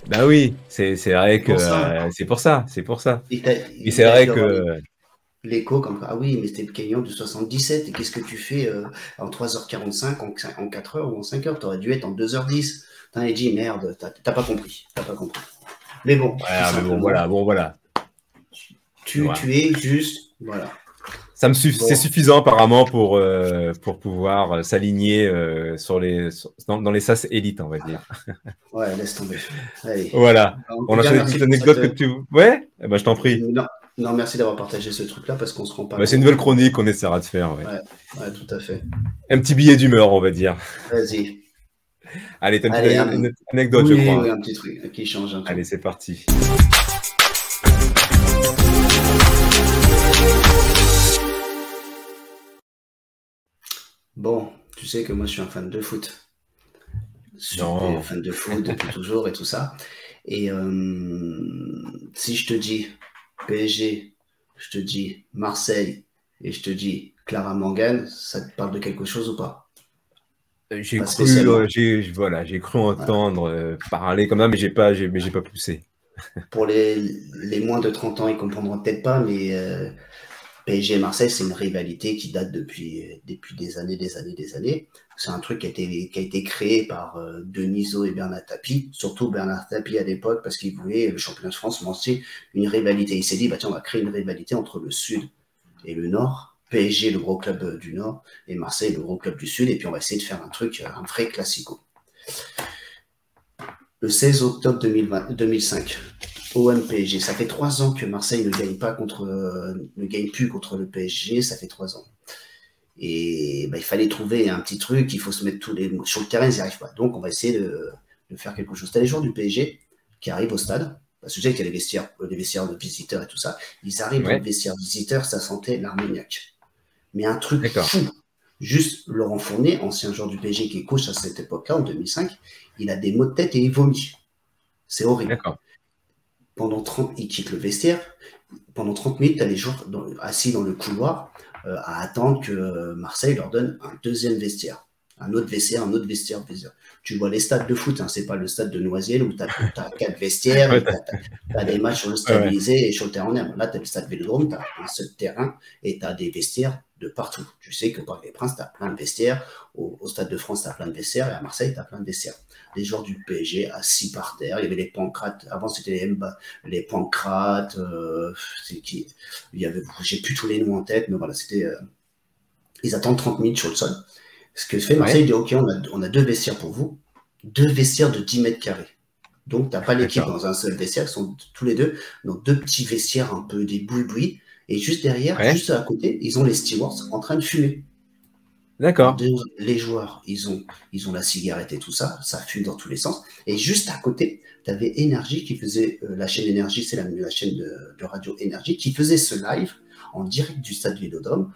Bah oui, c'est vrai que c'est pour ça. Et c'est vrai que l'écho comme ah oui, mais c'était le Kenyan du 77 et qu'est-ce que tu fais en 3h45, en 4h ou en 5h? T'aurais dû être en 2h10. T'as dit merde, t'as pas compris. Mais bon. Voilà. Tu es juste, voilà. C'est suffisant apparemment pour pouvoir s'aligner dans les SAS élites, on va dire. Ouais, laisse tomber. Allez. Voilà. On a fait une petite anecdote que tu. Ouais. Je t'en prie. Non, merci d'avoir partagé ce truc-là parce qu'on se rend pas. C'est une nouvelle chronique qu'on essaiera de faire. Ouais, tout à fait. Un petit billet d'humeur, on va dire. Vas-y. Allez, t'as une anecdote, je crois. Oui, un petit truc qui change un peu. Allez, c'est parti. Bon, tu sais que moi je suis un fan de foot. Je suis un fan de foot depuis toujours et tout ça. Et si je te dis PSG, je te dis Marseille et je te dis Clara Morgan, ça te parle de quelque chose ou pas? J'ai cru entendre parler comme ça, mais j'ai pas poussé. Pour les moins de 30 ans, ils comprendront peut-être pas, mais PSG et Marseille, c'est une rivalité qui date depuis des années. C'est un truc qui a été créé par Denisot et Bernard Tapie, surtout Bernard Tapie à l'époque, parce qu'il voulait le championnat de France lancer une rivalité. Il s'est dit, tiens, on va créer une rivalité entre le Sud et le Nord. PSG, le gros club du Nord, et Marseille, le gros club du Sud, et puis on va essayer de faire un vrai classico. Le 16 octobre 2005, OM-PSG, ça fait 3 ans que Marseille ne gagne plus contre le PSG, ça fait 3 ans. Et il fallait trouver un petit truc, il faut se mettre sur le terrain, ils n'y arrivent pas. Donc on va essayer de faire quelque chose. T'as les joueurs du PSG qui arrivent au stade, parce que tu sais qu'il y a les vestiaires de visiteurs et tout ça, ils arrivent dans le vestiaire visiteurs, ça sentait l'Armagnac. Mais un truc fou. Juste Laurent Fournier, ancien joueur du PSG qui est coach à cette époque-là, en 2005, il a des maux de tête et il vomit. C'est horrible. Il quitte le vestiaire. Pendant 30 minutes, tu as les joueurs assis dans le couloir à attendre que Marseille leur donne un deuxième vestiaire. Un autre vestiaire. Tu vois les stades de foot, c'est pas le stade de Noisiel où tu as 4 vestiaires, tu as des matchs sur le stabilisé et sur le terrain en herbe. Là, tu as le stade Vélodrome, tu as un seul terrain et tu as des vestiaires de partout. Tu sais que Parc des Princes, tu as plein de vestiaires. Au Stade de France, tu as plein de vestiaires. Et à Marseille, tu as plein de vestiaires. Les joueurs du PSG assis par terre. Il y avait les Pancrates. Avant, c'était les Pancrates. J'ai plus tous les noms en tête, mais voilà, c'était. Ils attendent 30 minutes sur le sol. Ce que fait Marseille, il dit ok, on a 2 vestiaires pour vous. 2 vestiaires de 10 mètres carrés. Donc, tu n'as pas l'équipe dans un seul vestiaire. Ils sont tous les deux dans 2 petits vestiaires, un peu des boui-boui. Et juste derrière, juste à côté, ils ont les stewards en train de fumer. D'accord. Les joueurs, ils ont la cigarette et tout ça, ça fume dans tous les sens. Et juste à côté, tu avais Énergie qui faisait, la chaîne Énergie, c'est la chaîne de radio Énergie, qui faisait ce live en direct du stade Vélodrome,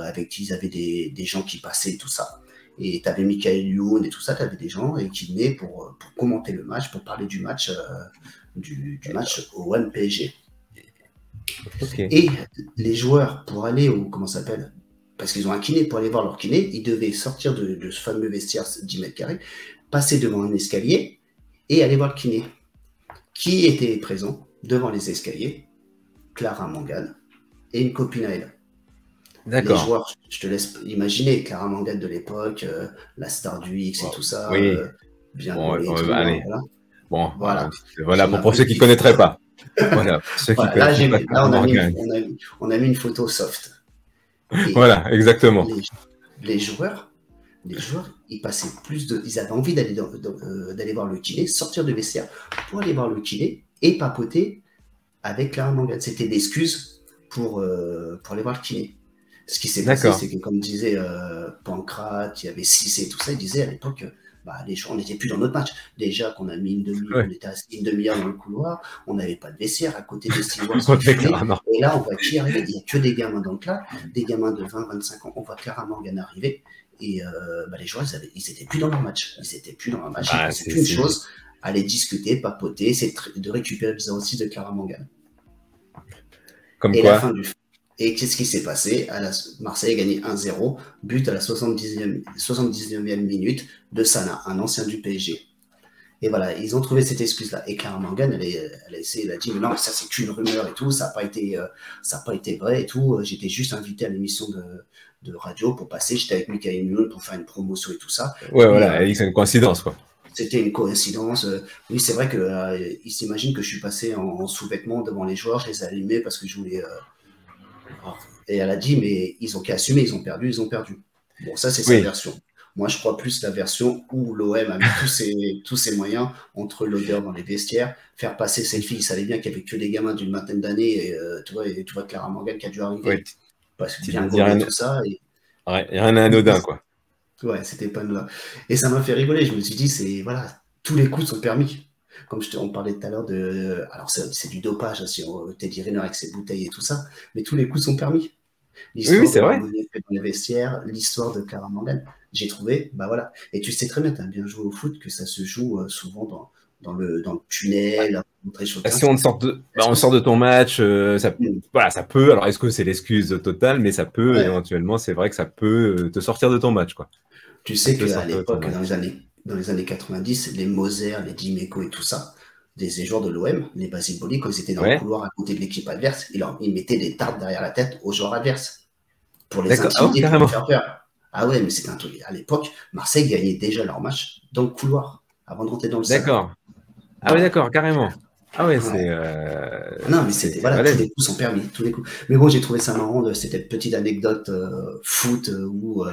avec qui ils avaient des gens qui passaient, tout ça. Et tu avais Michael Youn et tout ça, tu avais des gens qui venaient pour commenter le match, pour parler du match, OM PSG. Okay. Et les joueurs, pour aller comment ça s'appelle, parce qu'ils ont un kiné, pour aller voir leur kiné, ils devaient sortir de ce fameux vestiaire 10 mètres carrés, passer devant un escalier et aller voir le kiné. Qui était présent devant les escaliers? Clara Mangane et une copine à elle. D'accord. Les joueurs, je te laisse imaginer, Clara Mangane de l'époque, la star du X et tout ça. Oui. Bien bon, collé, allez. Voilà. Bon, voilà pour ceux qui ne connaîtraient pas. Voilà, ceux qui là, on a mis une photo soft. Et voilà, exactement. Les joueurs, ils passaient ils avaient envie d'aller voir le kiné, sortir de vestiaire pour aller voir le kiné et papoter avec Clara Mangane. C'était l'excuse pour aller voir le kiné. Ce qui s'est passé, c'est que comme disait Pancrate, il y avait Cissé et tout ça, il disait à l'époque, les gens, on n'était plus dans notre match. Déjà qu'on a mis une demi-heure, on était assis une demi-heure dans le couloir, on n'avait pas de vestiaire à côté des stewards. Et là, on voit qui arriver. Il n'y a que des gamins dans le club, des gamins de 20-25 ans. On voit Clara Mangane arriver. Et les joueurs, ils n'étaient plus dans leur match. Ils n'étaient plus dans leur match. C'est une chose, aller discuter, papoter, c'est de récupérer le 06 de Clara Mangane. Comme et quoi. La fin du... Et qu'est-ce qui s'est passé? Marseille a gagné 1-0, but à la 79e minute de Sana, un ancien du PSG. Et voilà, ils ont trouvé cette excuse-là. Et Clara Mangane, elle a dit, mais non, ça c'est qu'une rumeur et tout, ça n'a pas été vrai et tout. J'étais juste invité à l'émission de radio pour passer, j'étais avec Michael Youn pour faire une promotion et tout ça. Ouais, voilà, elle dit que c'est une coïncidence, quoi. C'était une coïncidence. Oui, c'est vrai qu'ils s'imaginent que je suis passé en sous-vêtements devant les joueurs, je les ai allumés parce que je voulais... Et elle a dit, mais ils ont qu'à assumer, ils ont perdu. Bon, ça, c'est sa version. Moi, je crois plus la version où l'OM a mis tous ses moyens entre l'odeur dans les vestiaires, faire passer cette fille. Il savait bien qu'il n'y avait que des gamins d'une vingtaine d'années, et tu vois Clara Mangane qui a dû arriver. Ouais. Parce que bien gommé, tout ça. Et... Ouais, il n'y a rien d'anodin, quoi. Ouais, c'était pas là. Et ça m'a fait rigoler. Je me suis dit, tous les coups sont permis. Comme on parlait tout à l'heure alors c'est du dopage, Teddy Riner avec ses bouteilles et tout ça, mais tous les coups sont permis. Oui, c'est vrai. Dans les vestiaires, l'histoire de Clara Mangane, j'ai trouvé, voilà. Et tu sais très bien, tu as bien joué au foot, que ça se joue souvent dans le tunnel. Si on sort de ton match, ça peut. Alors, est-ce que c'est l'excuse totale? Mais ça peut, éventuellement, c'est vrai que ça peut te sortir de ton match, quoi. Tu sais qu'à l'époque, dans les années 90, les Moser, les Dimeco et tout ça, des joueurs de l'OM, les Basile Boli, quand ils étaient dans le couloir à côté de l'équipe adverse, ils mettaient des tartes derrière la tête aux joueurs adverses pour les intimider, pour les faire peur. Ah ouais, mais c'était un truc. À l'époque, Marseille gagnait déjà leur match dans le couloir avant de rentrer dans le stade. D'accord. Ah oui, d'accord, carrément. Ah ouais, c'est... Non, mais c'était... Voilà, tous les coups sont permis, tous les coups. Mais bon, j'ai trouvé ça marrant, de cette petite anecdote foot où...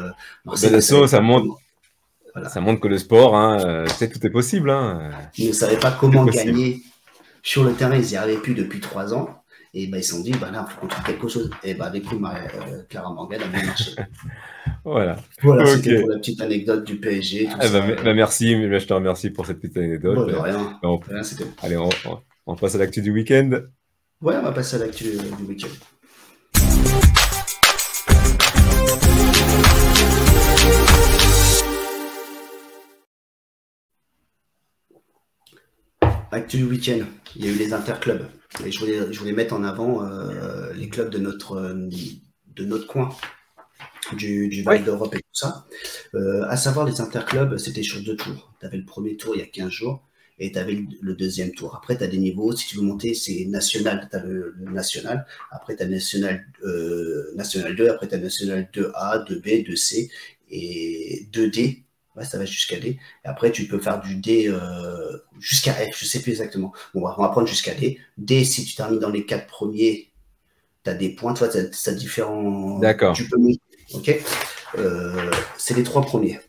Marseille, ça montre... Voilà. Ça montre que le sport, tout est possible. Ils ne savaient pas comment gagner sur le terrain, ils n'y arrivaient plus depuis 3 ans. Et ils se sont dit, là, il faut qu'on trouve quelque chose. Et du coup, Clara Mangane a bien marché. Voilà, c'était pour la petite anecdote du PSG. Merci, je te remercie pour cette petite anecdote. Rien. Allez, on passe à l'actu du week-end. Ouais, on va passer à l'actu du week-end. Actu du week-end, il y a eu les interclubs. Et je voulais mettre en avant les clubs de notre coin, du Val d'Europe et tout ça. À savoir, les interclubs, c'était sur 2 tours. Tu avais le premier tour il y a 15 jours et tu avais le deuxième tour. Après, tu as des niveaux. Si tu veux monter, c'est national. Tu as le national. Après, tu as national 2. Après, tu as national 2A, 2B, 2C et 2D. Ouais, ça va jusqu'à D. Et après, tu peux faire du D jusqu'à F, je ne sais plus exactement. Bon, on va prendre jusqu'à D. D, si tu termines dans les 4 premiers, tu as des points. Toi, tu as différents... D'accord. Tu peux mettre. OK. C'est les 3 premiers.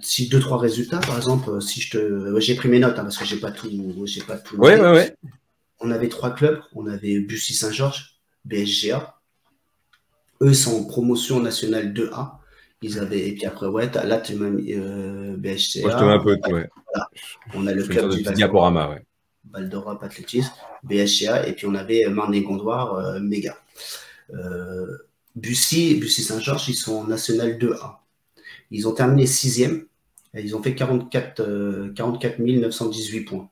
Si 2-3 résultats, par exemple, si j'ai pris mes notes, parce que j'ai pas tout. Ouais. On avait 3 clubs. On avait Bussy Saint-Georges, BSGA. Eux sont en promotion nationale 2A. Et puis après, là, tu m'as mis BHCA. Moi, je te mets un peu, voilà. On a le club du diaporama, Val d'Europe Athlétisme, BHCA, et puis on avait Marne-et-Gondoire, Méga. Bussy Saint-Georges, ils sont en National 2A. Ils ont terminé 6e. Et ils ont fait 44 918 points.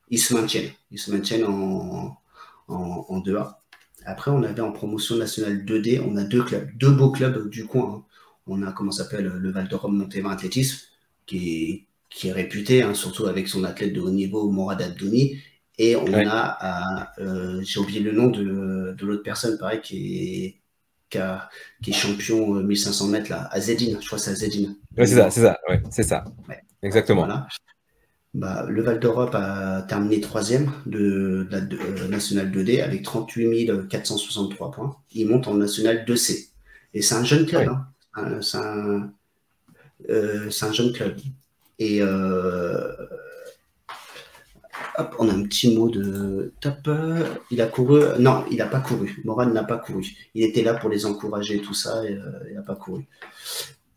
Ils se maintiennent en 2A. Après, on avait en promotion nationale 2D, on a deux beaux clubs du coin. Hein. On a, comment s'appelle, le Val d'Europe Montévin Athlétisme, qui est réputé, hein, surtout avec son athlète de haut niveau, Morad Abdouni. Et on a, j'ai oublié le nom de l'autre personne, pareil, qui est champion 1500 mètres, là, Azedine, je crois que c'est Azedine. Ouais, c'est ça. Ouais. Exactement. Voilà. Le Val d'Europe a terminé 3e de la National 2D avec 38 463 points. Il monte en National 2C. Et c'est un jeune club. Hein. C'est un jeune club. Et hop, on a un petit mot de top. Il a couru. Non, il n'a pas couru. Morad n'a pas couru. Il était là pour les encourager, tout ça. Et, il n'a pas couru.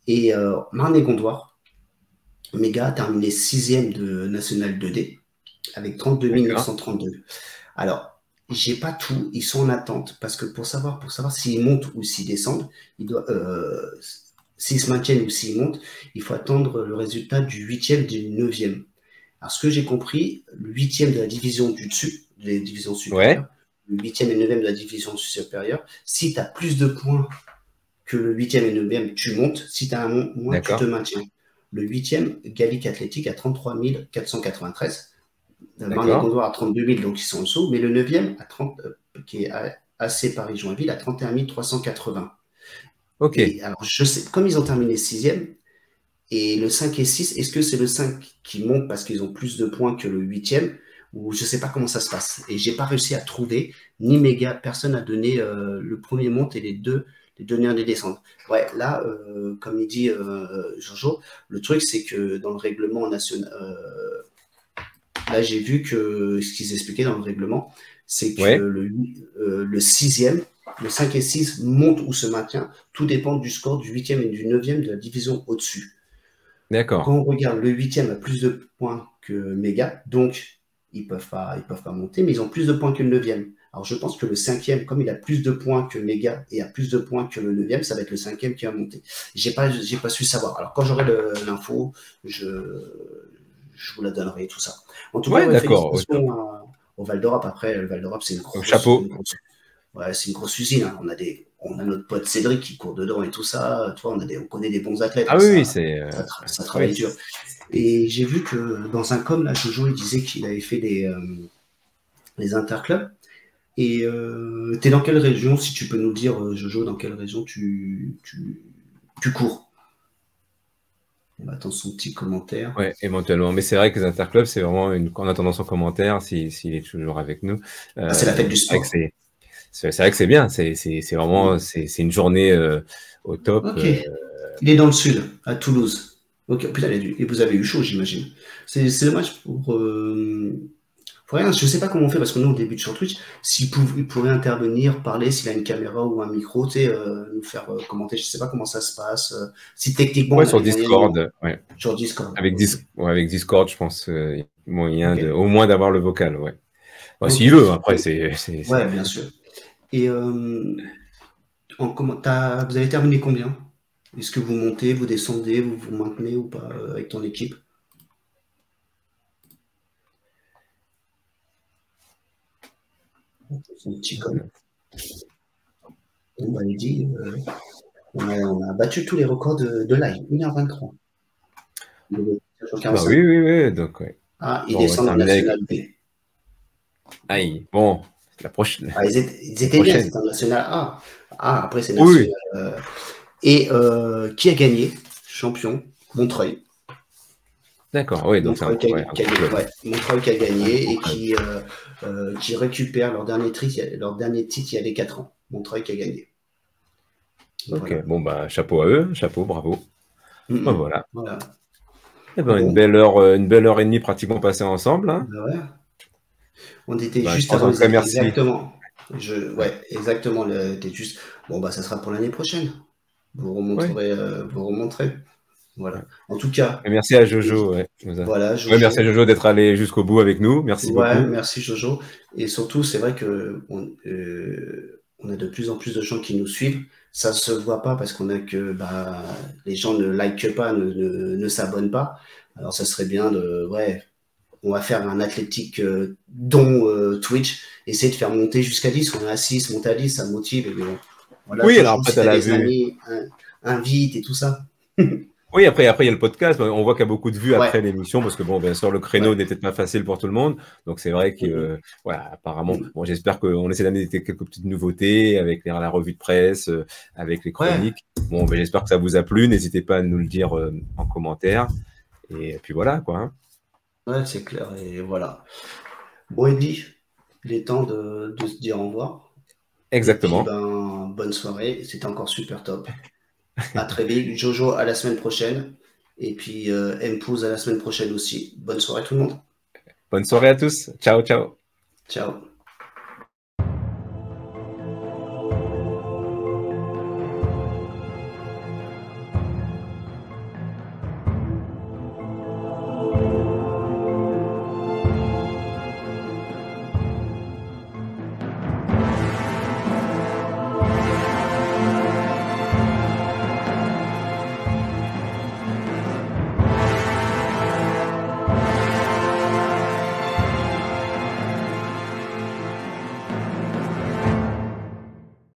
Et Marne-et-Gondoire, Méga a terminé 6e de National 2D avec 32 932. Alors, j'ai pas tout. Ils sont en attente parce que pour savoir s'ils montent ou s'ils descendent, s'ils se maintiennent ou s'ils montent, il faut attendre le résultat du 8e et du 9e. Alors, ce que j'ai compris, le 8e de la division du dessus, des divisions supérieures, le 8e et 9e de la division supérieure, si tu as plus de points que le 8e et 9e, tu montes. Si tu as un moins, tu te maintiens. Le 8e, Gallic Athlétique à 33 493. Marne-et-Gondoire à 32 000, donc ils sont en dessous. Mais le 9e, qui est AC Paris-Joinville, à 31 380. Ok. Et alors, je sais, comme ils ont terminé 6e, et le 5 et 6, est-ce que c'est le 5 qui monte parce qu'ils ont plus de points que le 8e, ou je ne sais pas comment ça se passe. Et je n'ai pas réussi à trouver, ni Méga, personne n'a donné le premier monte et les deux derniers descendent. Ouais, là, comme il dit Jojo, le truc, c'est que dans le règlement national, là, j'ai vu que ce qu'ils expliquaient dans le règlement, c'est que le 6e, le 5 et 6 montent ou se maintient. Tout dépend du score du 8e et du 9e de la division au-dessus. D'accord. Quand on regarde, le 8e a plus de points que Méga, donc ils peuvent pas monter, mais ils ont plus de points que le 9e. Alors, je pense que le 5e, comme il a plus de points que Méga et a plus de points que le 9e, ça va être le 5e qui va monter. J'ai pas su savoir. Alors, quand j'aurai l'info, je vous la donnerai, tout ça. En tout cas, félicitations au Val d'Europe. Après, le Val d'Europe, c'est une grosse... Chapeau. C'est une grosse usine. Hein. On a notre pote Cédric qui court dedans et tout ça. Tu vois, on connaît des bons athlètes. Ah oui, c'est... Ça travaille dur. Et j'ai vu que dans un com, là, Jojo, il disait qu'il avait fait les interclubs. Et tu es dans quelle région, si tu peux nous dire, Jojo, dans quelle région tu cours? On attend son petit commentaire. Oui, éventuellement. Mais c'est vrai que les interclubs, c'est vraiment en attendant son commentaire, s'il est toujours avec nous. C'est la fête du sport. C'est vrai que c'est bien. C'est vraiment c'est une journée au top. Okay. Il est dans le sud, à Toulouse. Ok, putain, et vous avez eu chaud, j'imagine. C'est dommage pour rien. Je ne sais pas comment on fait, parce que nous, on débute sur Twitch. Il pourrait intervenir, parler, s'il a une caméra ou un micro, nous faire commenter. Je ne sais pas comment ça se passe. Si techniquement. Ouais, sur Discord. Sur Discord. Avec Discord, je pense moyen au moins d'avoir le vocal. Ouais. S'il veut, après, c'est. Ouais, bien sûr. Et vous avez terminé combien? Est-ce que vous montez, vous descendez, vous vous maintenez ou pas avec ton équipe? C'est un petit com. Bon, il dit, on a battu tous les records de live, 1h23. Oui, donc, ouais. Ah, ils descendent en National B. Aïe, bon, la prochaine. Ah, ils étaient bien, c'était en National A. Ah, après, c'est National. Oui. Et qui a gagné? Champion, Montreuil. D'accord, oui, donc Montreuil qui a gagné et qui récupère leur dernier titre il y a 4 ans. Montreuil qui a gagné. Ok, voilà. Bon, bah, chapeau à eux, chapeau, bravo. Voilà. Eh ben, bon. une belle heure et demie pratiquement passée ensemble. Hein. Ouais. On était juste avant. Exactement. Exactement. Juste... Bon, bah, ça sera pour l'année prochaine. Vous remonterez. Voilà. En tout cas. Et merci à Jojo. Voilà, Jojo. Merci à Jojo d'être allé jusqu'au bout avec nous. Merci beaucoup. Merci Jojo. Et surtout, c'est vrai que on a de plus en plus de gens qui nous suivent. Ça se voit pas parce qu'on a que les gens ne likent pas, ne s'abonnent pas. Alors ça serait bien on va faire un athlétique Twitch, essayer de faire monter jusqu'à 10. On est à 6, monter à 10, ça motive. Et voilà, oui, alors après, tu as des amis, invite et tout ça. Oui, après, il y a le podcast. On voit qu'il y a beaucoup de vues après l'émission parce que, bon, bien sûr, le créneau n'est peut-être pas facile pour tout le monde. Donc, c'est vrai que, apparemment, bon, j'espère qu'on essaie d'amener quelques petites nouveautés avec la revue de presse, avec les chroniques. Bon, ben, j'espère que ça vous a plu. N'hésitez pas à nous le dire en commentaire. Et puis voilà, quoi. Hein. Ouais, c'est clair. Et voilà. Bon, Eddy, il est temps de se dire au revoir. Exactement. Et puis, bonne soirée. C'était encore super top. À très vite. Jojo, à la semaine prochaine. Et puis, Mpouz à la semaine prochaine aussi. Bonne soirée tout le monde. Bonne soirée à tous. Ciao, ciao. Ciao.